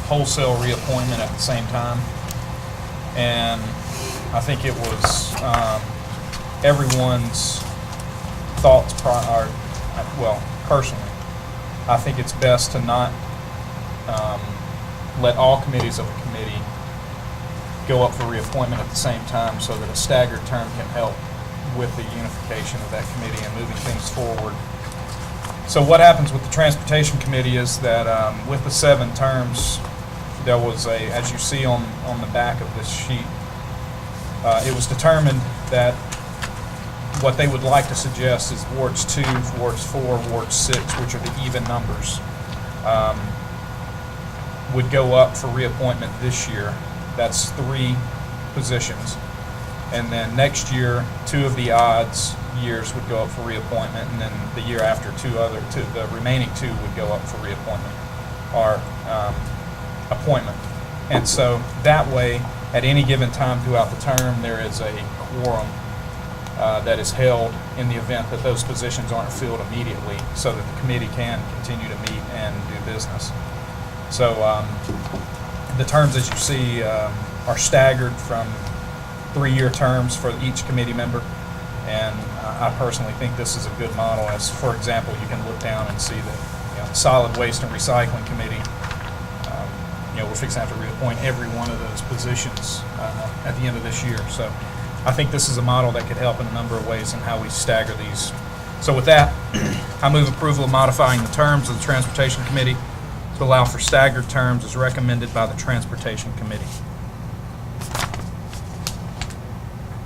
wholesale reappointment at the same time. And I think it was everyone's thoughts, personally, I think it's best to not let all committees of a committee go up for reappointment at the same time, so that a staggered term can help with the unification of that committee and moving things forward. So what happens with the Transportation Committee is that with the 7 terms, there was as you see on the back of this sheet, it was determined that what they would like to suggest is Wards 2, Wards 4, Ward 6, which are the even numbers, would go up for reappointment this year. That's 3 positions. And then next year, 2 of the odds years would go up for reappointment, and then the year after, the remaining 2 would go up for reappointment or appointment. And so that way, at any given time throughout the term, there is a quorum that is held in the event that those positions aren't filled immediately, so that the committee can continue to meet and do business. So the terms, as you see, are staggered from 3-year terms for each committee member, and I personally think this is a good model. As for example, you can look down and see that Solid Waste and Recycling Committee, we're fixing to have to reappoint every one of those positions at the end of this year. So I think this is a model that could help in a number of ways in how we stagger these. So with that, I move approval of modifying the terms of the Transportation Committee to allow for staggered terms as recommended by the Transportation Committee.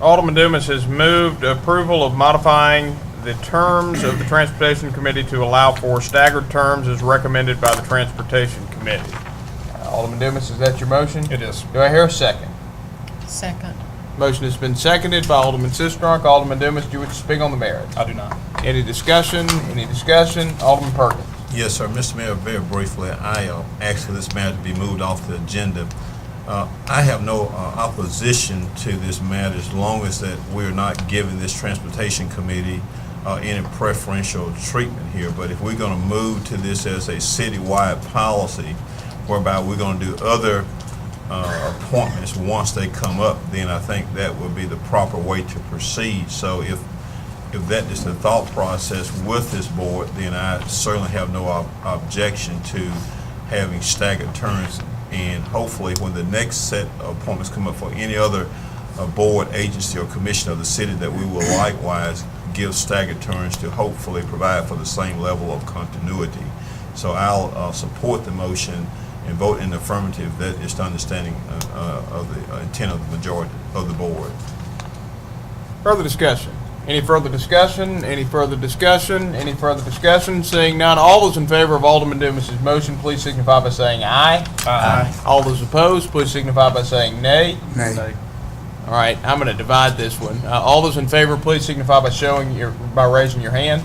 Alderman Dumas has moved approval of modifying the terms of the Transportation Committee to allow for staggered terms as recommended by the Transportation Committee. Alderman Dumas, is that your motion? It is. Do I hear a second? Second. Motion has been seconded by Alderman Sistrunk. Alderman Dumas, do you wish to speak on the merits? I do not. Any discussion? Any discussion? Alderman Perkins. Yes, sir. Mr. Mayor, very briefly, I asked for this matter to be moved off the agenda. I have no opposition to this matter as long as that we're not giving this Transportation Committee any preferential treatment here. But if we're going to move to this as a citywide policy, whereby we're going to do other appointments once they come up, then I think that would be the proper way to proceed. So if that is the thought process with this board, then I certainly have no objection to having staggered terms. And hopefully when the next set of appointments come up for any other board, agency, or commission of the city, that we will likewise give staggered terms to hopefully provide for the same level of continuity. So I'll support the motion and vote in the affirmative. That is the understanding of the intent of the majority of the board. Further discussion? Any further discussion? Any further discussion? Any further discussion? Seeing none, all those in favor of Alderman Dumas's motion, please signify by saying aye. Aye. All those opposed, please signify by saying nay. Nay. All right, I'm going to divide this one. All those in favor, please signify by raising your hand.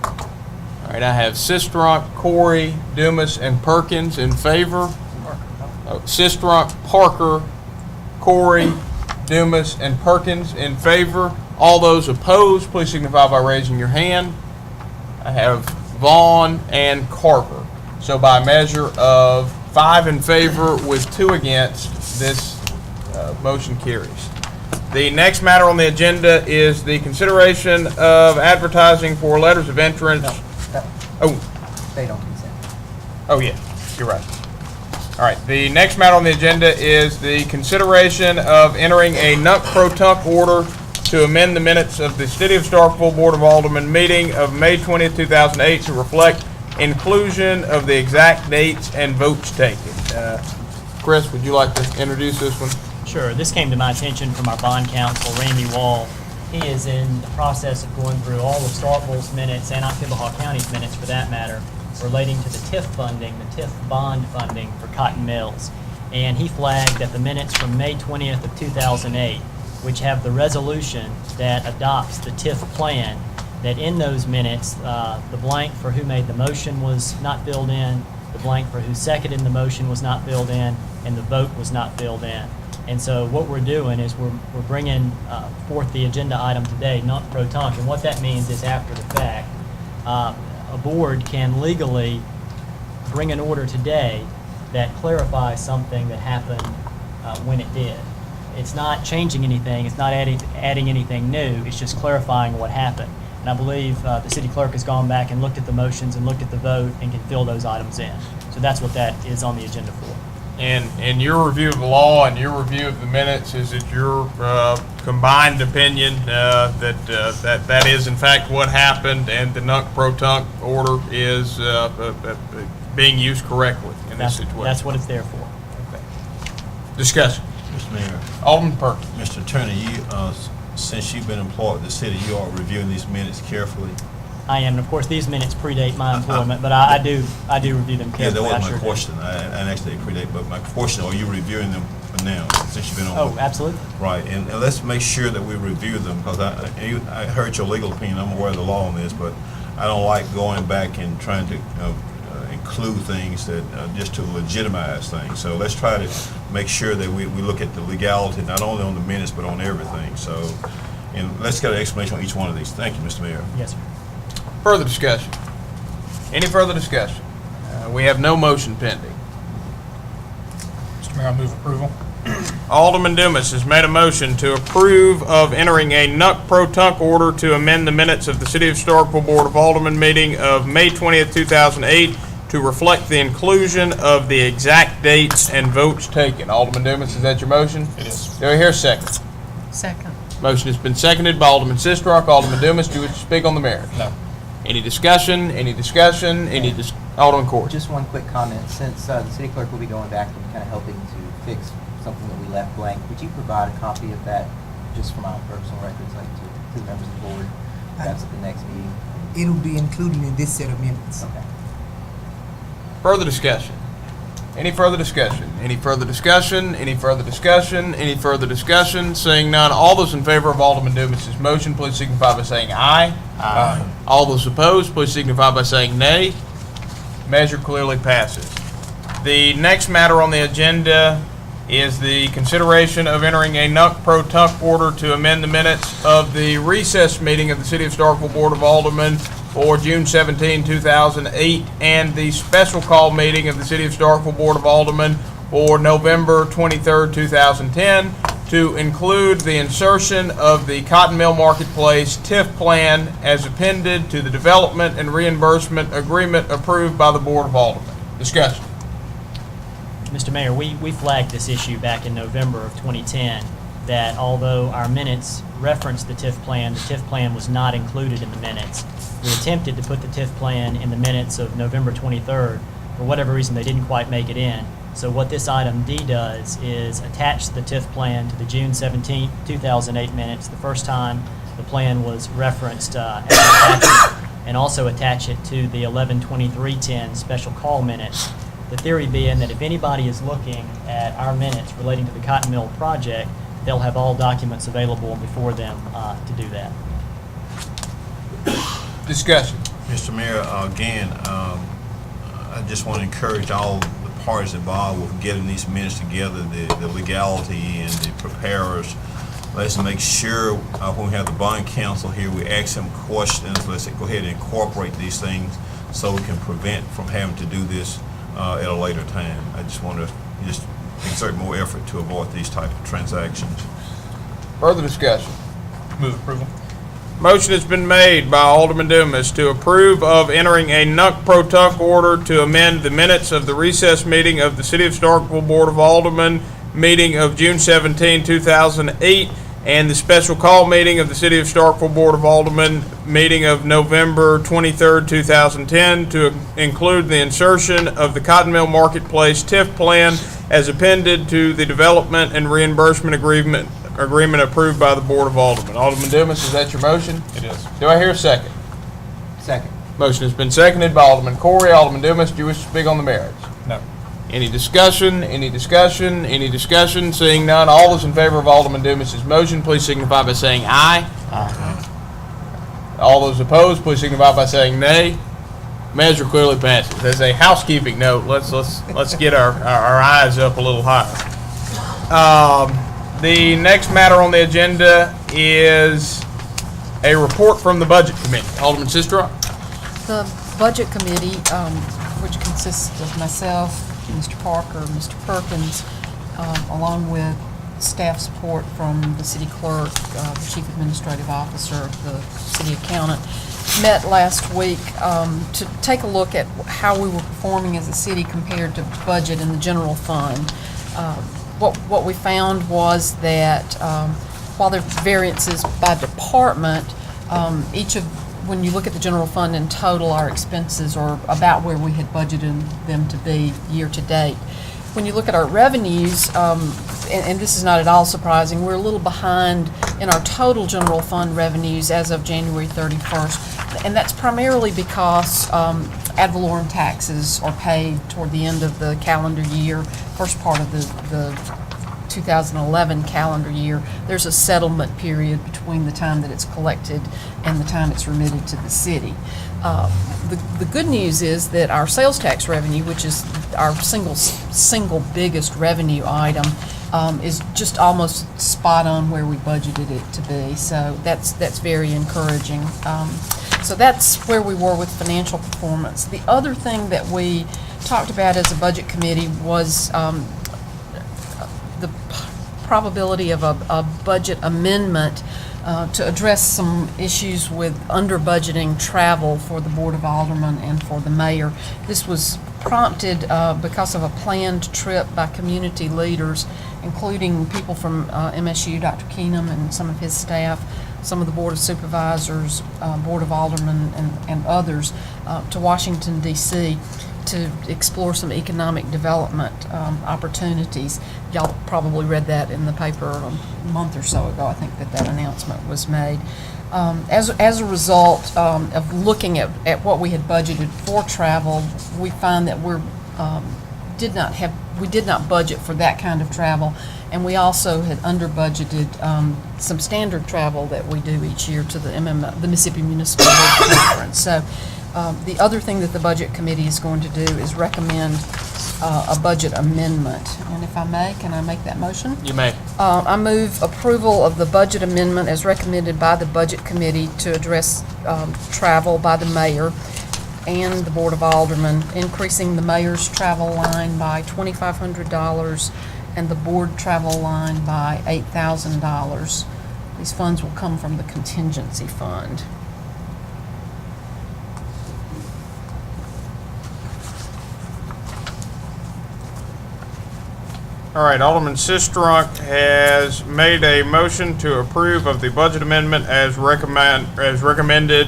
All right, I have Sistrunk, Corey, Dumas, and Perkins in favor. Sistrunk, Parker, Corey, Dumas, and Perkins in favor. All those opposed, please signify by raising your hand. I have Vaughn and Carver. So by measure of 5 in favor with 2 against, this motion carries. The next matter on the agenda is the consideration of advertising for letters of entrance. They don't consent. Oh, yeah, you're right. All right, the next matter on the agenda is the consideration of entering a nunc pro tunc order to amend the minutes of the City of Starkville Board of Alderman meeting of May 20th, 2008 to reflect inclusion of the exact dates and votes taken. Chris, would you like to introduce this one? Sure. This came to my attention from our bond counsel, Randy Wall. He is in the process of going through all of Starkville's minutes and Oktibbeha County's minutes, for that matter, relating to the TIF funding, the TIF bond funding for Cotton Mills. And he flagged that the minutes from May 20th of 2008, which have the resolution that adopts the TIF plan, that in those minutes, the blank for who made the motion was not filled in, the blank for who seconded the motion was not filled in, and the vote was not filled in. And so what we're doing is we're bringing forth the agenda item today, nunc pro tunc, and what that means is after the fact, a board can legally bring an order today that clarifies something that happened when it did. It's not changing anything, it's not adding anything new, it's just clarifying what happened. And I believe the city clerk has gone back and looked at the motions and looked at the vote and can fill those items in. So that's what that is on the agenda for. And your review of the law and your review of the minutes, is it your combined opinion that is in fact what happened, and the nunc pro tunc order is being used correctly in this situation? That's what it's there for. Okay. Discussion. Mr. Mayor. Alderman Perkins. Mr. Attorney, you, since you've been employed with the city, you are reviewing these minutes carefully. I am, and of course, these minutes predate my employment, but I do review them carefully. Yeah, that was I my sure question. And actually they predate, but my question, are you reviewing them now, since you've been on? Oh, absolutely. Right, and let's make sure that we review them, because I heard your legal opinion, I'm aware of the law on this, but I don't like going back and trying to include things that just to legitimize things. So let's try to make sure that we look at the legality, not only on the minutes, but on everything. So, and let's get an explanation on each one of these. Thank you, Mr. Mayor. Yes, sir. Further discussion? Any further discussion? We have no motion pending. Mr. Mayor, I move approval. Alderman Dumas has made a motion to approve of entering a nunc pro tunc order to amend the minutes of the City of Starkville Board of Alderman meeting of May 20th, 2008 to reflect the inclusion of the exact dates and votes taken. Alderman Dumas, is that your motion? It is. Do I hear a second? Second. Motion has been seconded by Alderman Sistrunk. Alderman Dumas, do you wish to speak on the merits? No. Any discussion? Alderman Court. Just one quick comment. Since the city clerk will be going back and kind of helping to fix something that we left blank, would you provide a copy of that just for my own personal records, like to the members of the board, perhaps at the next meeting? It'll be included in this set of minutes. Okay. Further discussion? Any further discussion? Any further discussion? Any further discussion? Any further discussion? Seeing none, all those in favor of Alderman Dumas' motion, please signify by saying aye. Aye. All those opposed, please signify by saying nay. Measure clearly passes. The next matter on the agenda is the consideration of entering a nunc pro tunc order to amend the minutes of the recess meeting of the City of Starkville Board of Alderman for June 17, 2008, and the special call meeting of the City of Starkville Board of Alderman for November 23, 2010, to include the insertion of the Cotton Mill Marketplace TIF plan as appended to the development and reimbursement agreement approved by the Board of Aldermen. Discussion. Mr. Mayor, we flagged this issue back in November of 2010, that although our minutes referenced the TIF plan was not included in the minutes. We attempted to put the TIF plan in the minutes of November 23rd. For whatever reason, they didn't quite make it in. So what this item D does is attach the TIF plan to the June 17, 2008 minutes, the first time the plan was referenced as an attachment, and also attach it to the 11/23/10 special call minutes. The theory being that if anybody is looking at our minutes relating to the Cotton Mill project, they'll have all documents available before them to do that. Discussion. Mr. Mayor, again, I just want to encourage all the parties involved with getting these minutes together, the legality and the preparers. Let's make sure when we have the bond counsel here, we ask them questions. Let's go ahead and incorporate these things so we can prevent from having to do this at a later time. I just want to exert more effort to avoid these type of transactions. Further discussion. Move approval. Motion has been made by Alderman Dumas to approve of entering a nunc pro tunc order to amend the minutes of the recess meeting of the City of Starkville Board of Alderman meeting of June 17, 2008, and the special call meeting of the City of Starkville Board of Alderman meeting of November 23, 2010, to include the insertion of the Cotton Mill Marketplace TIF plan as appended to the development and reimbursement agreement approved by the Board of Aldermen. Alderman Dumas, is that your motion? It is. Do I hear a second? Second. Motion has been seconded by Alderman Corey. Alderman Dumas, do you wish to speak on the merits? No. Any discussion? Any discussion? Any discussion? Seeing none, all those in favor of Alderman Dumas' motion, please signify by saying aye. Aye. All those opposed, please signify by saying nay. Measure clearly passes. As a housekeeping note, let's get our eyes up a little higher. The next matter on the agenda is a report from the Budget Committee. Alderman Sistra. The Budget Committee, which consists of myself, Mr. Parker, Mr. Perkins, along with staff support from the city clerk, the chief administrative officer, the city accountant, met last week to take a look at how we were performing as a city compared to budget in the general fund. What we found was that while there are variances by department, when you look at the general fund in total, our expenses are about where we had budgeted them to be year to date. When you look at our revenues, and this is not at all surprising, we're a little behind in our total general fund revenues as of January 31st. And that's primarily because ad valorem taxes are paid toward the end of the calendar year, first part of the 2011 calendar year. There's a settlement period between the time that it's collected and the time it's remitted to the city. The good news is that our sales tax revenue, which is our single biggest revenue item, is just almost spot on where we budgeted it to be. So that's very encouraging. So that's where we were with financial performance. The other thing that we talked about as a budget committee was the probability of a budget amendment to address some issues with under-budgeting travel for the Board of Aldermen and for the mayor. This was prompted because of a planned trip by community leaders, including people from MSU, Dr. Keenum and some of his staff, some of the Board of Supervisors, Board of Aldermen, and others to Washington, D.C. to explore some economic development opportunities. Y'all probably read that in the paper a month or so ago. I think that announcement was made. As a result of looking at what we had budgeted for travel, we find that we did not budget for that kind of travel, and we also had under budgeted some standard travel that we do each year to the Mississippi Municipal League Conference. So the other thing that the Budget Committee is going to do is recommend a budget amendment. And if I may, can I make that motion? You may. I move approval of the budget amendment as recommended by the Budget Committee to address travel by the mayor and the Board of Aldermen, increasing the mayor's travel line by $2,500 and the board travel line by $8,000. These funds will come from the contingency fund. All right, Alderman Sistrunk has made a motion to approve of the budget amendment as recommended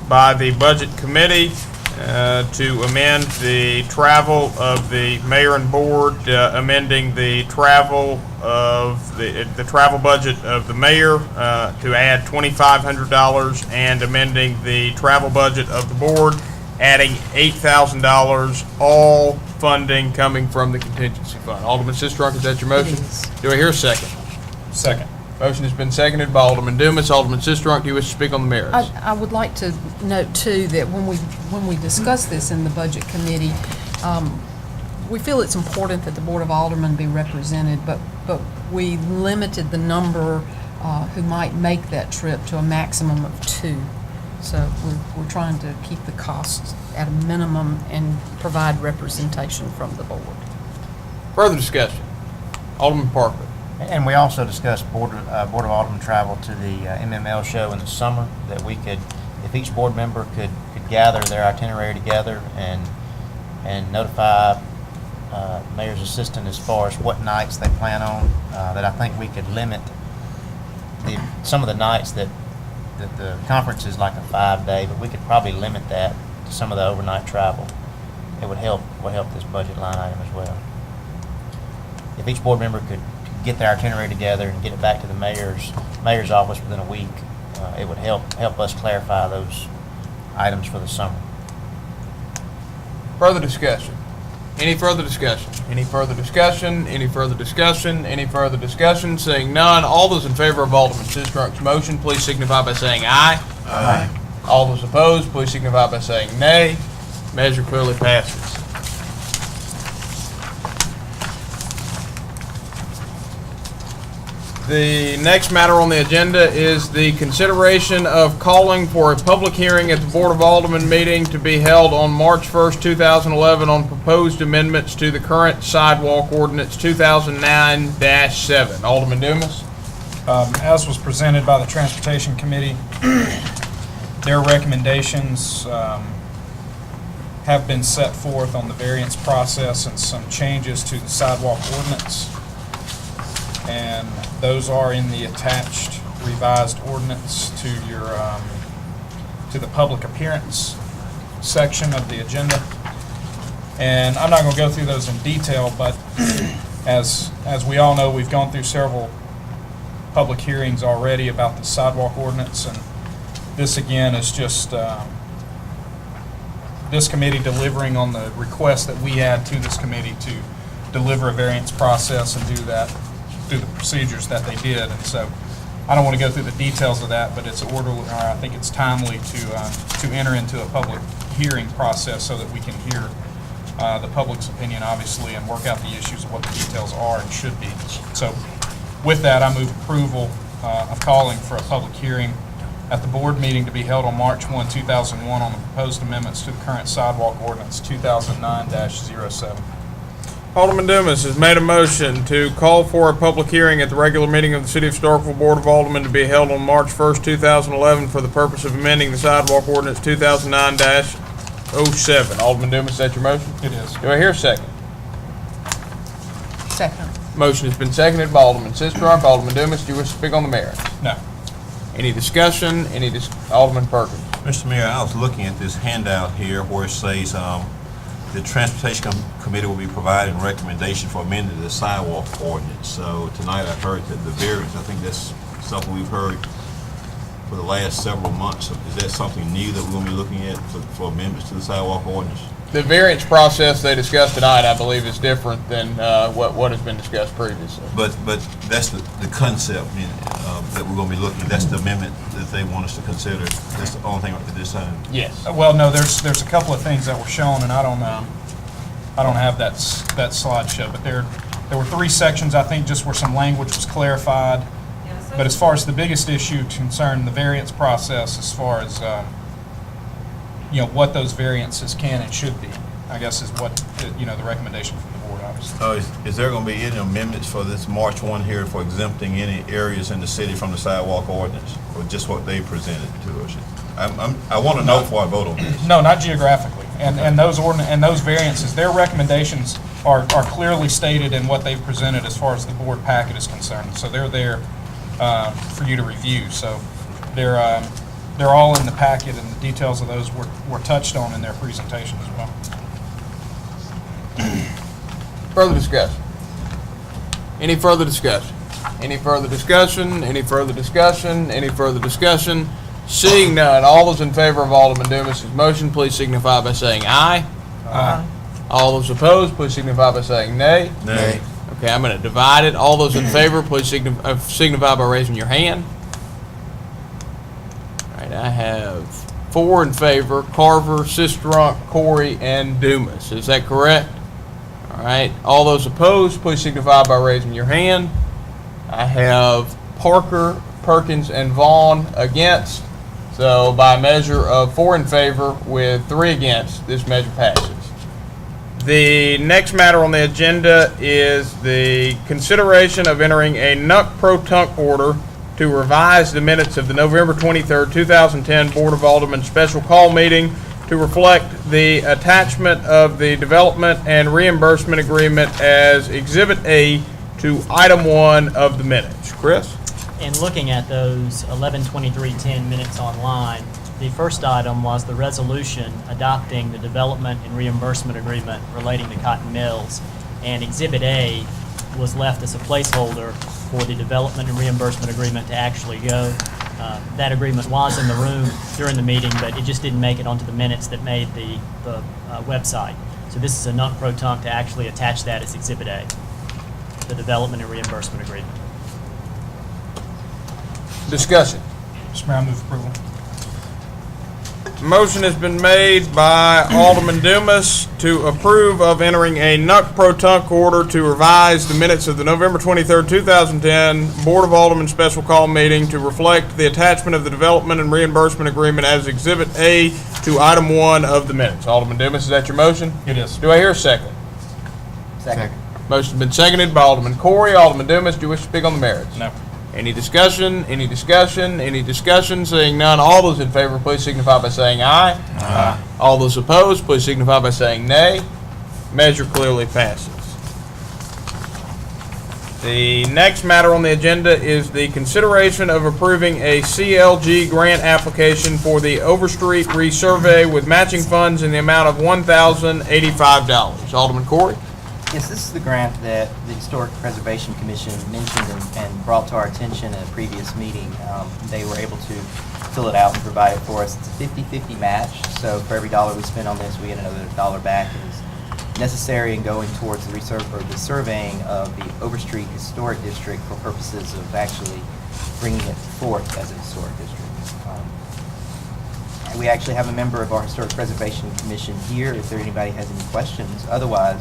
by the Budget Committee to amend the travel of the mayor and board, amending the travel of the travel budget of the mayor to add $2,500 and amending the travel budget of the board, adding $8,000, all funding coming from the contingency fund. Alderman Sistrunk, is that your motion? It is. Do I hear a second? Second. Motion has been seconded by Alderman Dumas. Alderman Sistrunk, do you wish to speak on the merits? I would like to note too that when we discuss this in the Budget Committee, we feel it's important that the Board of Aldermen be represented, but we limited the number who might make that trip to a maximum of 2. So we're trying to keep the costs at a minimum and provide representation from the board. Further discussion. Alderman Parker. And we also discussed Board of Alderman travel to the MML show in the summer, that we could, if each board member could gather their itinerary together and notify mayor's assistant as far as what nights they plan on, that I think we could limit some of the nights that the conference is like a 5-day, but we could probably limit that to some of the overnight travel. It would help this budget line item as well. If each board member could get their itinerary together and get it back to the mayor's office within a week, it would help us clarify those items for the summer. Further discussion. Any further discussion? Any further discussion? Any further discussion? Any further discussion? Seeing none, all those in favor of Alderman Sistrunk's motion, please signify by saying aye. Aye. All those opposed, please signify by saying nay. Measure clearly passes. The next matter on the agenda is the consideration of calling for a public hearing at the Board of Alderman meeting to be held on March 1st, 2011 on proposed amendments to the current sidewalk ordinance 2009-7. Alderman Dumas? As was presented by the Transportation Committee, their recommendations have been set forth on the variance process and some changes to the sidewalk ordinance. And those are in the attached revised ordinance to your to the public appearance section of the agenda. And I'm not going to go through those in detail, but as we all know, we've gone through several public hearings already about the sidewalk ordinance, and this again is just this committee delivering on the request that we had to this committee to deliver a variance process and do that through the procedures that they did. And so I don't want to go through the details of that, but it's orderly, or I think it's timely to enter into a public hearing process so that we can hear the public's opinion, obviously, and work out the issues of what the details are and should be. So with that, I move approval of calling for a public hearing at the board meeting to be held on March 1, 2001 on the proposed amendments to the current sidewalk ordinance 2009-07. Alderman Dumas has made a motion to call for a public hearing at the regular meeting of the City of Starkville Board of Alderman to be held on March 1st, 2011 for the purpose of amending the sidewalk ordinance 2009-07. Alderman Dumas, is that your motion? It is. Do I hear a second? Second. Motion has been seconded by Alderman Sistrunk. Alderman Dumas, do you wish to speak on the merits? No. Any discussion? Alderman Perkins? Mr. Mayor, I was looking at this handout here where it says the Transportation Committee will be providing recommendation for amending the sidewalk ordinance. So tonight I heard that the variance, I think that's something we've heard for the last several months. Is that something new that we're going to be looking at for amendments to the sidewalk ordinance? The variance process they discussed tonight, I believe, is different than what has been discussed previously. But that's the concept that we're going to be looking at. That's the amendment that they want us to consider. That's the only thing at this time. Yes. Well, no, there's a couple of things that were shown, and I don't have that slideshow, but there were 3 sections, I think, just where some language was clarified. But as far as the biggest issue concerned, the variance process, as far as what those variances can and should be, I guess is what the recommendation from the board, obviously. Is there going to be any amendments for this March 1 here for exempting any areas in the city from the sidewalk ordinance, or just what they presented to us? I want to know before I vote on this. No, not geographically. And those variances, their recommendations are clearly stated in what they've presented as far as the board packet is concerned. So they're there for you to review. So they're all in the packet, and the details of those were touched on in their presentation as well. Further discussion? Any further discussion? Any further discussion? Any further discussion? Any further discussion? Seeing none, all those in favor of Alderman Dumas's motion, please signify by saying aye. Aye. All those opposed, please signify by saying nay. Nay. Okay, I'm going to divide it. All those in favor, please signify by raising your hand. All right, I have 4 in favor: Carver, Sistrunk, Corey, and Dumas. Is that correct? All right. All those opposed, please signify by raising your hand. I have Parker, Perkins, and Vaughn against. So by a measure of 4 in favor with 3 against, this measure passes. The next matter on the agenda is the consideration of entering a nunc pro tunc order to revise the minutes of the November 23rd, 2010 Board of Alderman special call meeting to reflect the attachment of the development and reimbursement agreement as Exhibit A to Item 1 of the minutes. Chris? In looking at those 11/23/10 minutes online, the first item was the resolution adopting the development and reimbursement agreement relating to Cotton Mills, and Exhibit A was left as a placeholder for the development and reimbursement agreement to actually go. That agreement was in the room during the meeting, but it just didn't make it onto the minutes that made the website. So this is a nunc pro tunc to actually attach that as Exhibit A, the development and reimbursement agreement. Discussion. Mr. Mayor, I move approval. Motion has been made by Alderman Dumas to approve of entering a nunc pro tunc order to revise the minutes of the November 23rd, 2010 Board of Alderman special call meeting to reflect the attachment of the development and reimbursement agreement as Exhibit A to Item 1 of the minutes. Alderman Dumas, is that your motion? It is. Do I hear a second? Second. Motion's been seconded by Alderman Corey. Alderman Dumas, do you wish to speak on the merits? No. Any discussion? Any discussion? Any discussion? Seeing none, all those in favor, please signify by saying aye. Aye. All those opposed, please signify by saying nay. Measure clearly passes. The next matter on the agenda is the consideration of approving a CLG grant application for the Overstreet resurvey with matching funds in the amount of $1,085. Alderman Corey? Yes, this is the grant that the Historic Preservation Commission mentioned and brought to our attention at a previous meeting. They were able to fill it out and provide it for us. It's a 50-50 match, so for every dollar we spend on this, we get another dollar back. It is necessary in going towards the surveying of the Overstreet Historic District for purposes of actually bringing it forth as a historic district. We actually have a member of our Historic Preservation Commission here if anybody has any questions. Otherwise,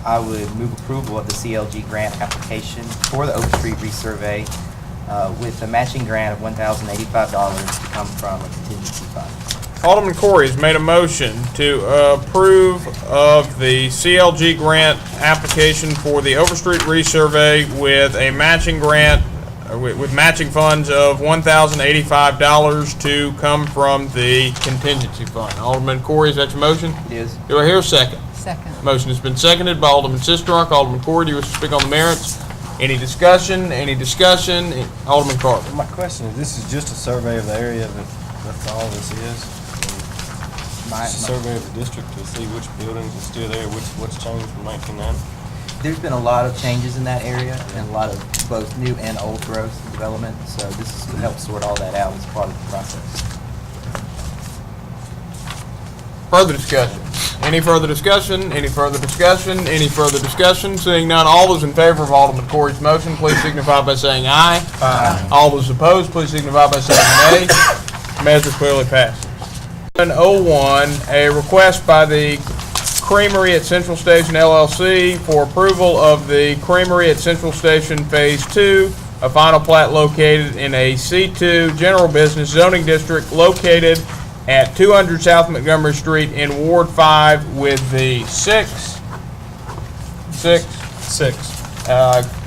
I would move approval of the CLG grant application for the Overstreet resurvey with a matching grant of $1,085 to come from a contingency fund. Alderman Corey has made a motion to approve of the CLG grant application for the Overstreet resurvey with a matching grant, with matching funds of $1,085 to come from the contingency fund. Alderman Corey, is that your motion? It is. Do I hear a second? Second. Motion has been seconded by Alderman Sistrunk. Alderman Corey, do you wish to speak on the merits? Any discussion? Any discussion? Alderman Carter. My question is, this is just a survey of the area, that's all this is? It's a survey of the district to see which buildings are still there, what's changed from 1990? There's been a lot of changes in that area and a lot of both new and old growth and development, so this is to help sort all that out as part of the process. Further discussion? Any further discussion? Any further discussion? Any further discussion? Seeing none, all those in favor of Alderman Corey's motion, please signify by saying aye. Aye. All those opposed, please signify by saying nay. Measure clearly passes. 01, a request by the Creamery at Central Station LLC for approval of the Creamery at Central Station Phase 2, a final plat located in a C2 General Business Zoning District located at 200 South Montgomery Street in Ward 5 with the six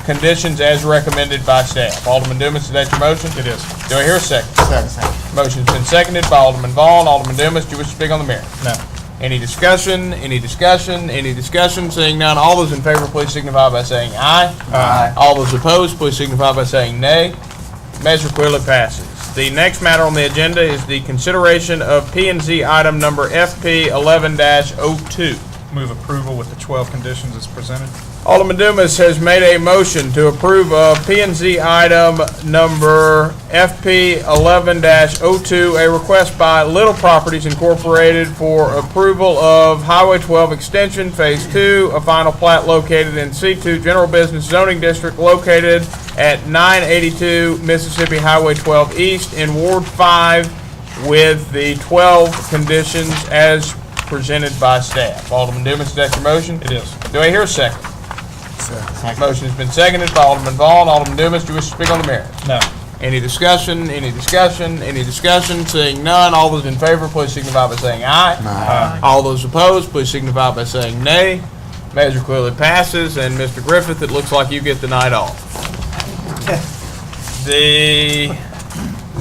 conditions as recommended by staff. Alderman Dumas, is that your motion? It is. Do I hear a second? Second. Motion's been seconded by Alderman Vaughn. Alderman Dumas, do you wish to speak on the merits? No. Any discussion? Any discussion? Any discussion? Seeing none, all those in favor, please signify by saying aye. Aye. All those opposed, please signify by saying nay. Measure clearly passes. The next matter on the agenda is the consideration of P&Z item number FP 11-02. Move approval with the 12 conditions as presented. Alderman Dumas has made a motion to approve of P&Z item number FP 11-02, a request by Little Properties Incorporated for approval of Highway 12 Extension Phase 2, a final plat located in C2 General Business Zoning District located at 982 Mississippi Highway 12 East in Ward 5 with the 12 conditions as presented by staff. Alderman Dumas, is that your motion? It is. Do I hear a second? Motion has been seconded by Alderman Vaughn. Alderman Dumas, do you wish to speak on the merits? No. Any discussion? Any discussion? Any discussion? Seeing none, all those in favor, please signify by saying aye. Aye. All those opposed, please signify by saying nay. Measure clearly passes, and Mr. Griffith, it looks like you get the night off. The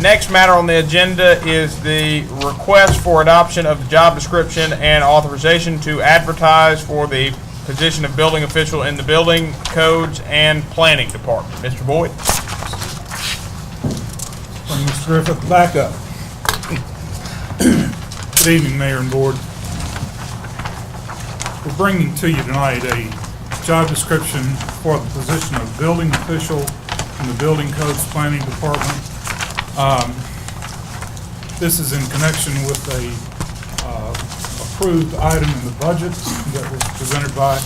next matter on the agenda is the request for adoption of the job description and authorization to advertise for the position of building official in the building codes and planning department. Mr. Boyd. Bring Mr. Griffith back up. Good evening, Mayor and Board. We're bringing to you tonight a job description for the position of building official in the building codes planning department. This is in connection with a approved item in the budget that was presented by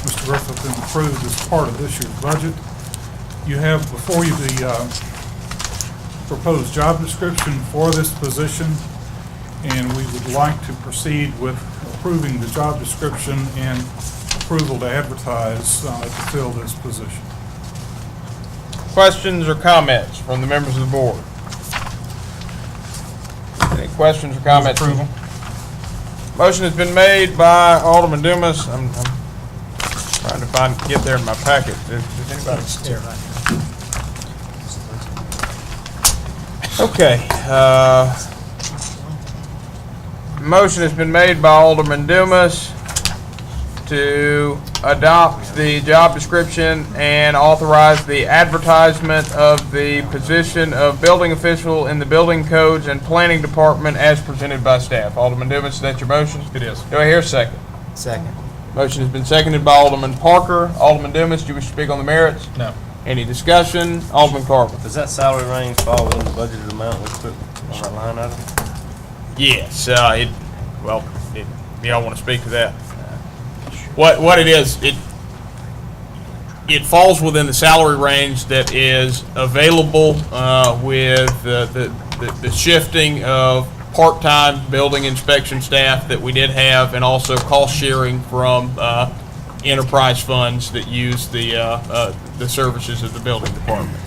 Mr. Griffith and approved as part of this year's budget. You have before you the proposed job description for this position, and we would like to proceed with approving the job description and approval to advertise to fill this position. Questions or comments from the members of the board? Any questions or comments? Approval. Motion has been made by Alderman Dumas. I'm trying to get there in my packet. Does anybody? Okay. Motion has been made by Alderman Dumas to adopt the job description and authorize the advertisement of the position of building official in the building codes and planning department as presented by staff. Alderman Dumas, is that your motion? It is. Do I hear a second? Second. Motion has been seconded by Alderman Parker. Alderman Dumas, do you wish to speak on the merits? No. Any discussion? Alderman Carver. Does that salary range fall within the budgeted amount we put on that line item? Yes. Y'all want to speak to that? What it is, it falls within the salary range that is available with the shifting of part-time building inspection staff that we did have, and also cost sharing from enterprise funds that use the services of the building department.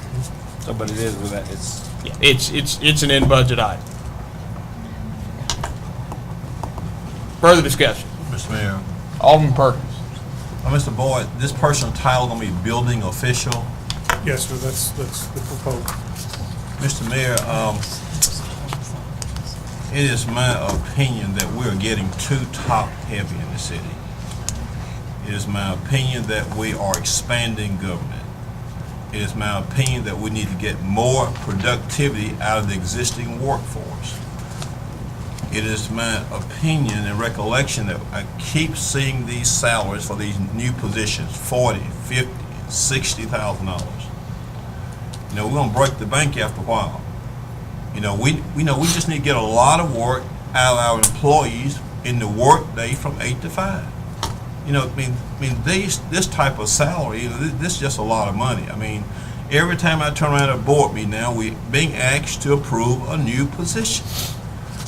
So, but it is with that, It's an in-budget item. Further discussion. Mr. Mayor. Alderman Perkins. Mr. Boyd, this person's title gonna be building official? Yes, sir, that's the proposal. Mr. Mayor, it is my opinion that we're getting too top-heavy in the city. It is my opinion that we are expanding government. It is my opinion that we need to get more productivity out of the existing workforce. It is my opinion and recollection that I keep seeing these salaries for these new positions, $40,000, $50,000, $60,000. You know, we're gonna break the bank after a while. You know, we just need to get a lot of work out of our employees in the work day from 8 to 5. You know, I mean, this type of salary, you know, this is just a lot of money. I mean, every time I turn around at a board meeting now, we're being asked to approve a new position.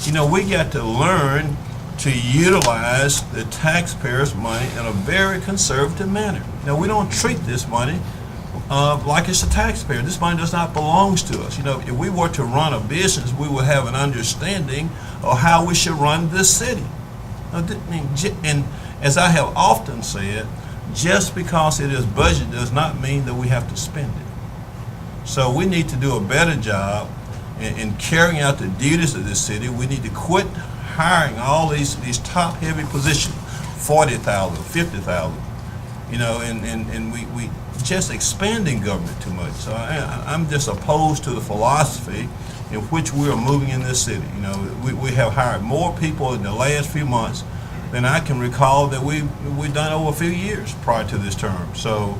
You know, we got to learn to utilize the taxpayers' money in a very conservative manner. Now, we don't treat this money like it's a taxpayer. This money does not belong to us. You know, if we were to run a business, we would have an understanding of how we should run this city. And as I have often said, just because it is budget does not mean that we have to spend it. So we need to do a better job in carrying out the duties of this city. We need to quit hiring all these top-heavy positions, 40,000, 50,000, you know, and we just expanding government too much. So I'm just opposed to the philosophy in which we are moving in this city. You know, we have hired more people in the last few months than I can recall that we've done over a few years prior to this term. So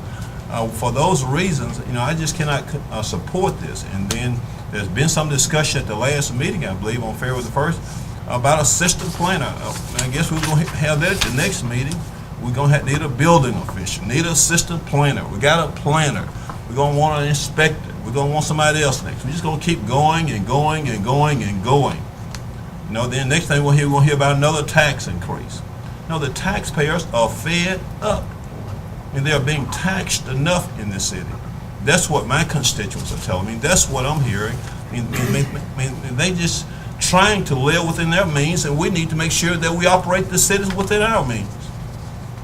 for those reasons, you know, I just cannot support this. And then there's been some discussion at the last meeting, I believe, on February the 1st, about assistant planner. I guess we're going to have that at the next meeting. We're going to need a building official, need an assistant planner. We got a planner. We're going to want an inspector. We're going to want somebody else next. We're just going to keep going and going and going and going. You know, then next thing we're going to hear about another tax increase. No, the taxpayers are fed up, and they're being taxed enough in this city. That's what my constituents are telling me. That's what I'm hearing. I mean, they just trying to live within their means, and we need to make sure that we operate the cities within our means.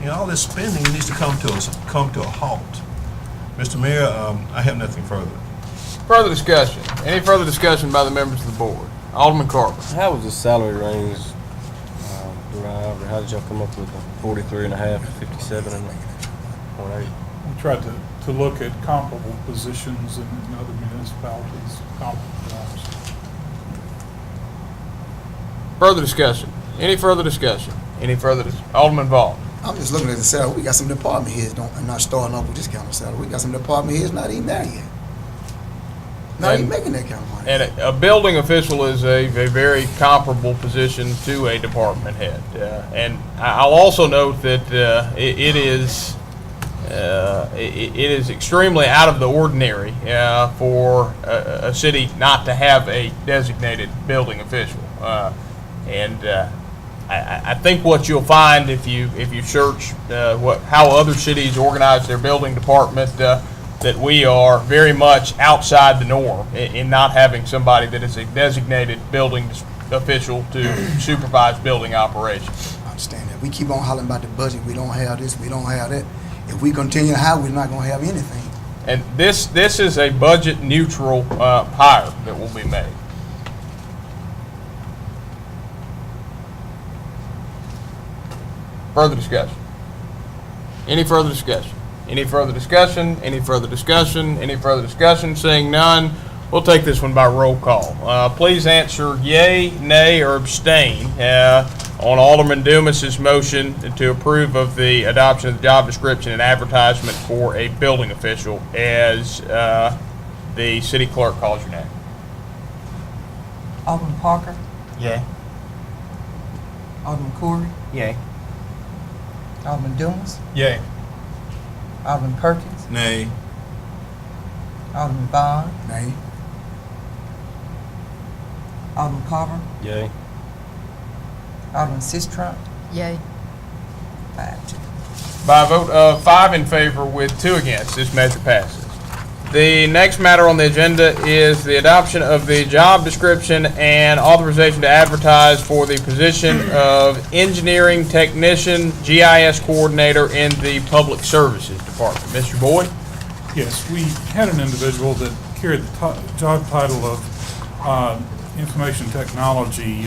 You know, all this spending needs to come to a halt. Mr. Mayor, I have nothing further. Further discussion. Any further discussion by the members of the board? Alderman Carver. How was the salary range derived, or how did y'all come up with the 43.5 to 57 and 0.8? We tried to look at comparable positions in other municipalities, comparable jobs. Further discussion. Any further discussion? Any further Alderman Vaughn. I'm just looking at the salary. We got some department heads not starting off with this kind of salary. We got some department heads not even there yet. Not even making that kind of money. And a building official is a very comparable position to a department head. And I'll also note that it is extremely out of the ordinary for a city not to have a designated building official. I think what you'll find if you search how other cities organize their building department, that we are very much outside the norm in not having somebody that is a designated building official to supervise building operations. I understand that. We keep on hollering about the budget. We don't have this. We don't have that. If we continue how, we're not going to have anything. And this is a budget neutral hire that will be made. Further discussion. Any further discussion? Any further discussion? Any further discussion? Any further discussion? Seeing none, we'll take this one by roll call. Please answer yay, nay, or abstain on Alderman Dumas's motion to approve of the adoption of the job description and advertisement for a building official as the city clerk calls your name. Alderman Parker, Yay. Alderman Corey, Yay. Alderman Dumas, Yay. Alderman Perkins, Nay. Alderman Bond, nay. Alderman Carver, Yay. Alderman Sistrunk, Yay. 5-2. By a vote of 5 in favor with 2 against, this measure passes. The next matter on the agenda is the adoption of the job description and authorization to advertise for the position of engineering technician, GIS coordinator in the Public Services Department. Mr. Boyd? Yes, we had an individual that carried the job title of information technology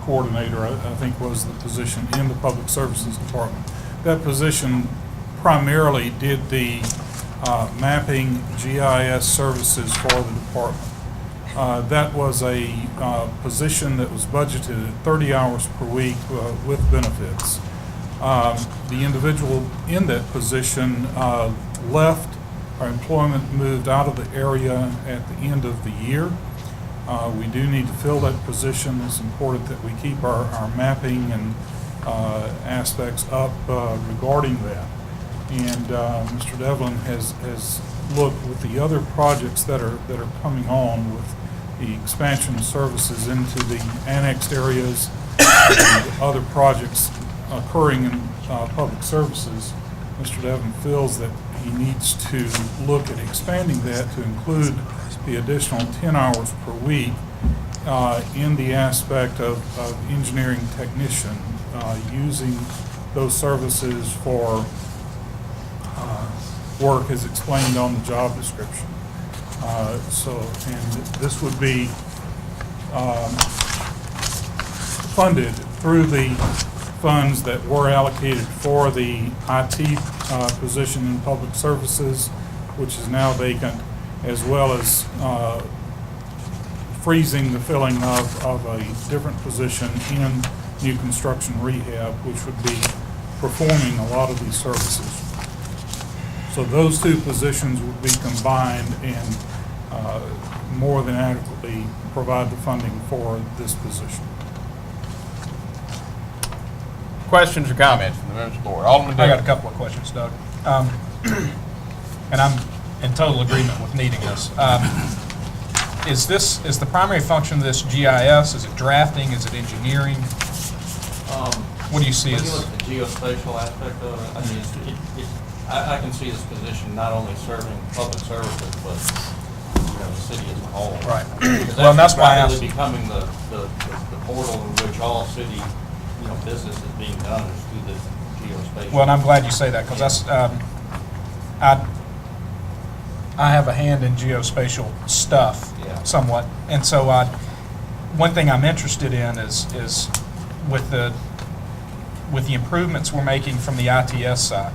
coordinator, I think was the position in the Public Services Department. That position primarily did the mapping GIS services for the department. That was a position that was budgeted at 30 hours per week with benefits. The individual in that position left. Our employment moved out of the area at the end of the year. We do need to fill that position. It's important that we keep our mapping and aspects up regarding that. And Mr. Devlin has looked with the other projects that are coming on with the expansion of services into the annexed areas and other projects occurring in public services. Mr. Devlin feels that he needs to look at expanding that to include the additional 10 hours per week in the aspect of engineering technician, using those services for work as explained on the job description. And this would be funded through the funds that were allocated for the IT position in public services, which is now vacant, as well as freezing the filling of a different position in new construction rehab, which would be performing a lot of these services. So those two positions would be combined and more than adequately provide the funding for this position. Questions or comments from the members of the board? Alderman I Dillon. got a couple of questions, Doug. And I'm in total agreement with needing this. Is the primary function of this GIS? Is it drafting? Is it engineering? What do you see when as? you look at the geospatial aspect of it, I mean, I can see this position not only serving public services, but the city as a whole. Right. Because Well, that's why I asked. rapidly becoming the portal in which all city business is being done is through the geospatial. Well, and I'm glad you say that, because that's, I have a hand in geospatial stuff somewhat. And so one thing I'm interested in is with the improvements we're making from the ITS side,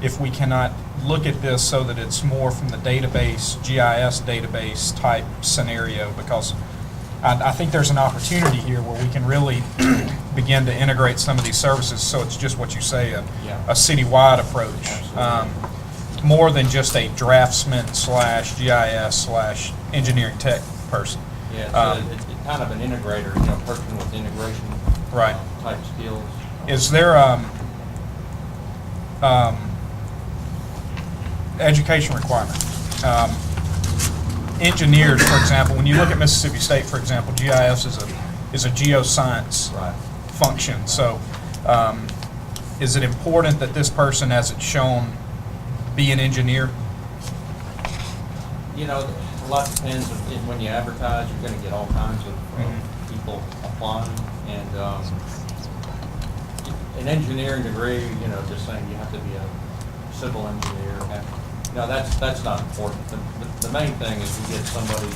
if we cannot look at this so that it's more from the database, GIS database type scenario, because I think there's an opportunity here where we can really begin to integrate some of these services, so it's just what you say, a citywide approach. More than just a draftsman / GIS / engineering tech person. Yeah, it's kind of an integrator, person with integration right. Type skills. Is there education requirement? Engineers, for example, when you look at Mississippi State, for example, GIS is a geoscience function. So is it important that this person, as it's shown, be an engineer? A lot depends on when you advertise. You're going to get all kinds of people applying, and an engineering degree. Just saying you have to be a civil engineer. That's not important. The main thing is you get somebody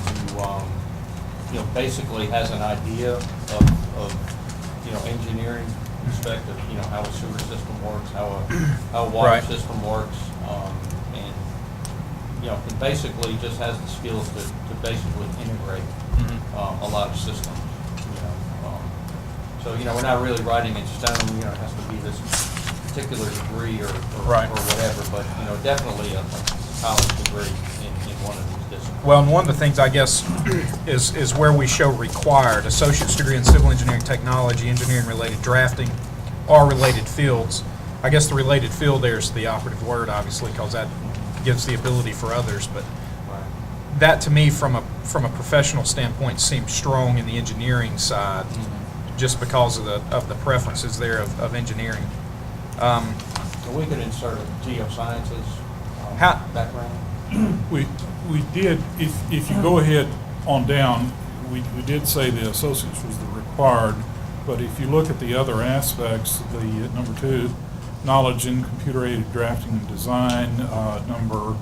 who basically has an idea of engineering perspective. How a sewer system works, how a water system works. It basically just has the skills to basically integrate a lot of systems. So we're not really writing in stone. It has to be this particular degree or whatever. But definitely a college degree in one of these disciplines. Well, and one of the things I guess is where we show required associate's degree in civil engineering technology, engineering related drafting, or related fields. I guess the related field there is the operative word, obviously, because that gives the ability for others. But that, to me, from a professional standpoint, seems strong in the engineering side, just because of the preferences there of engineering. So we could insert a geosciences background. We did, if you go ahead on down, we did say the associates was the required, but if you look at the other aspects, the number 2, knowledge in computer-aided drafting and design, number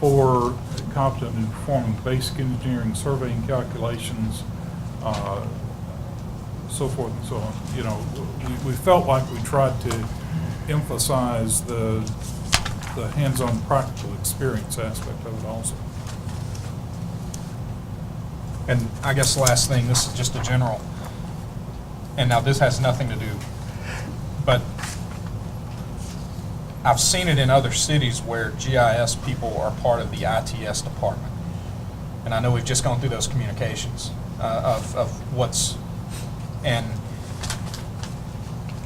4, competent in performing basic engineering surveying calculations, so forth and so on. We felt like we tried to emphasize the hands-on practical experience aspect of it also. And I guess the last thing, this is just a general, and now this has nothing to do, but I've seen it in other cities where GIS people are part of the ITS department. And I know we've just gone through those communications of what's, and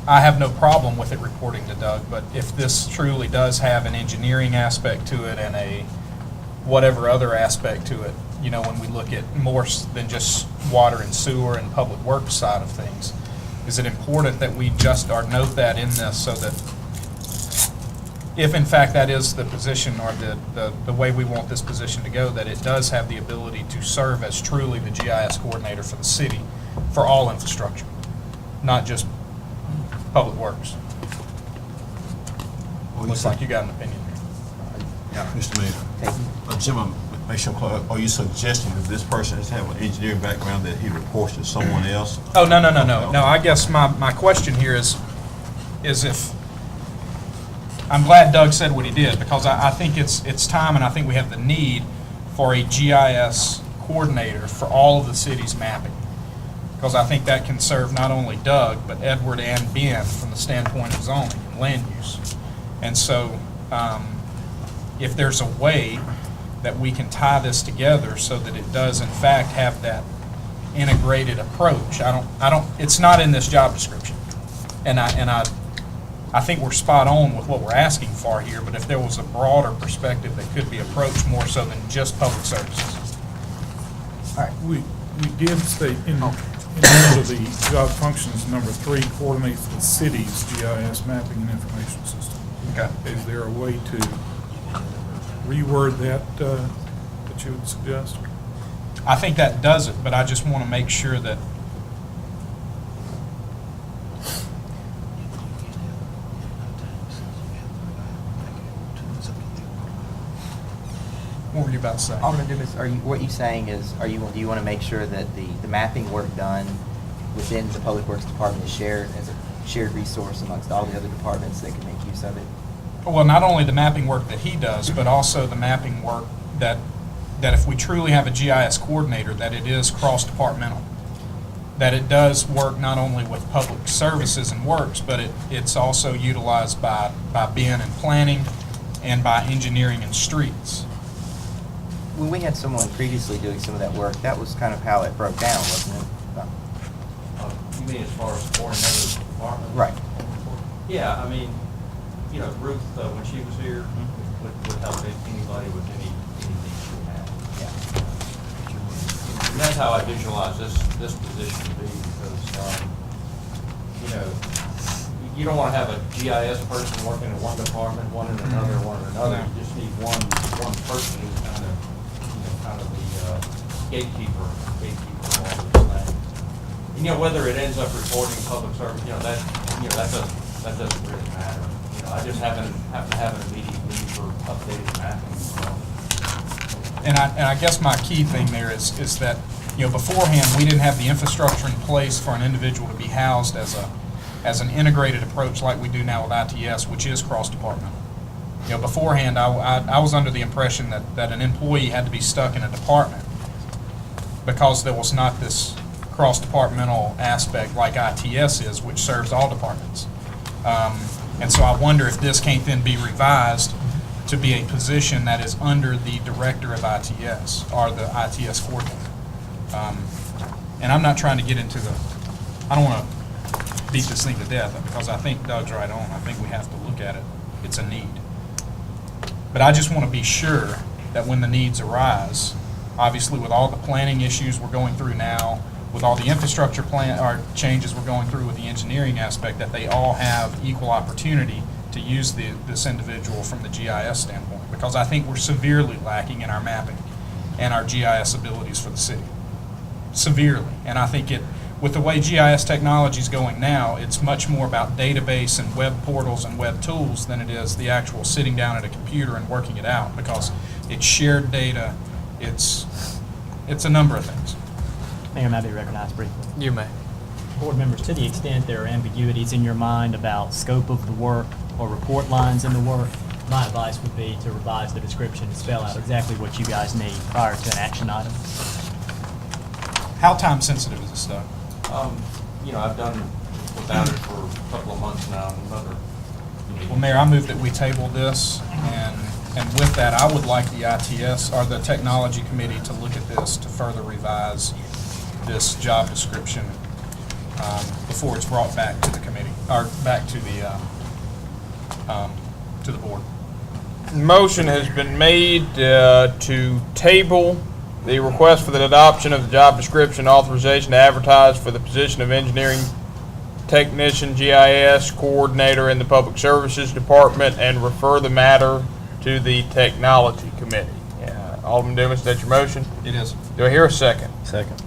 I have no problem with it reporting to Doug, but if this truly does have an engineering aspect to it and a whatever other aspect to it, when we look at more than just water and sewer and public works side of things, is it important that we just note that in this so that if in fact that is the position or the way we want this position to go, that it does have the ability to serve as truly the GIS coordinator for the city for all infrastructure, not just public works. Looks like you got an opinion here. Mr. Mayor, Jim, make sure, are you suggesting that this person has to have an engineering background that he reports to someone else? Oh, no. No, I guess my question here is if, I'm glad Doug said what he did, because I think it's time, and I think we have the need for a GIS coordinator for all of the city's mapping. Because I think that can serve not only Doug, but Edward and Ben from the standpoint of zoning and land use. And so, if there's a way that we can tie this together so that it does in fact have that integrated approach, it's not in this job description. And I think we're spot on with what we're asking for here, but if there was a broader perspective that could be approached more so than just public services. All right. We did state in under the job functions, number 3, coordinates the city's GIS mapping and information system. Okay. Is there a way to reword that that you would suggest? I think that does it, but I just want to make sure that what were you about to say? Alderman Dumas, what you're saying is, do you want to make sure that the mapping work done within the Public Works Department is shared as a shared resource amongst all the other departments that can make use of it? Well, not only the mapping work that he does, but also the mapping work that if we truly have a GIS coordinator, that it is cross-departmental. That it does work not only with public services and works, but it's also utilized by Ben and planning and by engineering and streets. When we had someone previously doing some of that work, that was kind of how it broke down, wasn't it? You mean as far as supporting other departments? Right. Yeah, I mean, Ruth, when she was here, would help anybody with anything she had. Yeah. And that's how I visualize this position to be, because, you don't want to have a GIS person working in one department, one in another, one in another. You just need one person who's kind of the gatekeeper of all these things. And, whether it ends up reporting public service, that doesn't really matter. I just happen to have an immediate need for updated mapping. So. And I guess my key thing there is that, beforehand, we didn't have the infrastructure in place for an individual to be housed as an integrated approach like we do now with ITS, which is cross-departmental. Beforehand, I was under the impression that an employee had to be stuck in a department because there was not this cross-departmental aspect like ITS is, which serves all departments. And so I wonder if this can't then be revised to be a position that is under the director of ITS or the ITS coordinator. And I'm not trying to get into I don't want to beat this thing to death, because I think Doug's right on. I think we have to look at it. It's a need. But I just want to be sure that when the needs arise, obviously with all the planning issues we're going through now, with all the infrastructure changes we're going through with the engineering aspect, that they all have equal opportunity to use this individual from the GIS standpoint. Because I think we're severely lacking in our mapping and our GIS abilities for the city. Severely. And I think with the way GIS technology is going now, it's much more about database and web portals and web tools than it is the actual sitting down at a computer and working it out, because it's shared data, it's a number of things. Mayor, may I be recognized briefly? You may. Board members, to the extent there are ambiguities in your mind about scope of the work or report lines in the work, my advice would be to revise the description and spell out exactly what you guys need prior to an action item. How time sensitive is this stuff? I've done without it for a couple of months now. Well, Mayor, I move that we table this, and with that, I would like the ITS or the Technology Committee to look at this to further revise this job description before it's brought back to the committee, or back to the board. Motion has been made to table the request for the adoption of the job description, authorization to advertise for the position of engineering technician, GIS coordinator in the Public Services Department, and refer the matter to the Technology Committee. Alderman Dumas, is that your motion? It is. Do I hear a second? Second.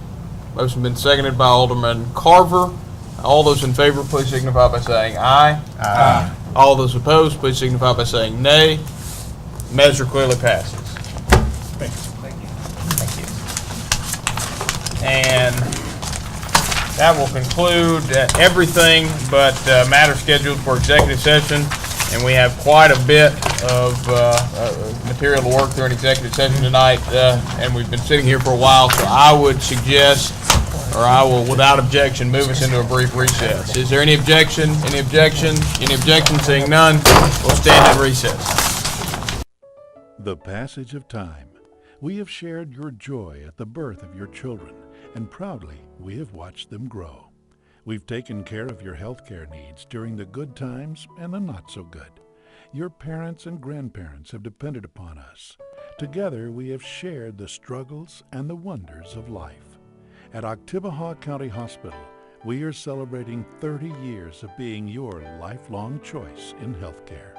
Motion been seconded by Alderman Carver. All those in favor, please signify by saying aye. Aye. All those opposed, please signify by saying nay. Measure clearly passes. Thank you. And that will conclude everything but matters scheduled for executive session. And we have quite a bit of material to work through in executive session tonight, and we've been sitting here for a while, so I would suggest, or I will, without objection, move us into a brief recess. Is there any objection? Any objection? Any objection? Seeing none, we'll stand in recess. The passage of time. We have shared your joy at the birth of your children, and proudly we have watched them grow. We've taken care of your health care needs during the good times and the not so good. Your parents and grandparents have depended upon us. Together we have shared the struggles and the wonders of life. At Oktibbeha County Hospital, we are celebrating 30 years of being your lifelong choice in health care.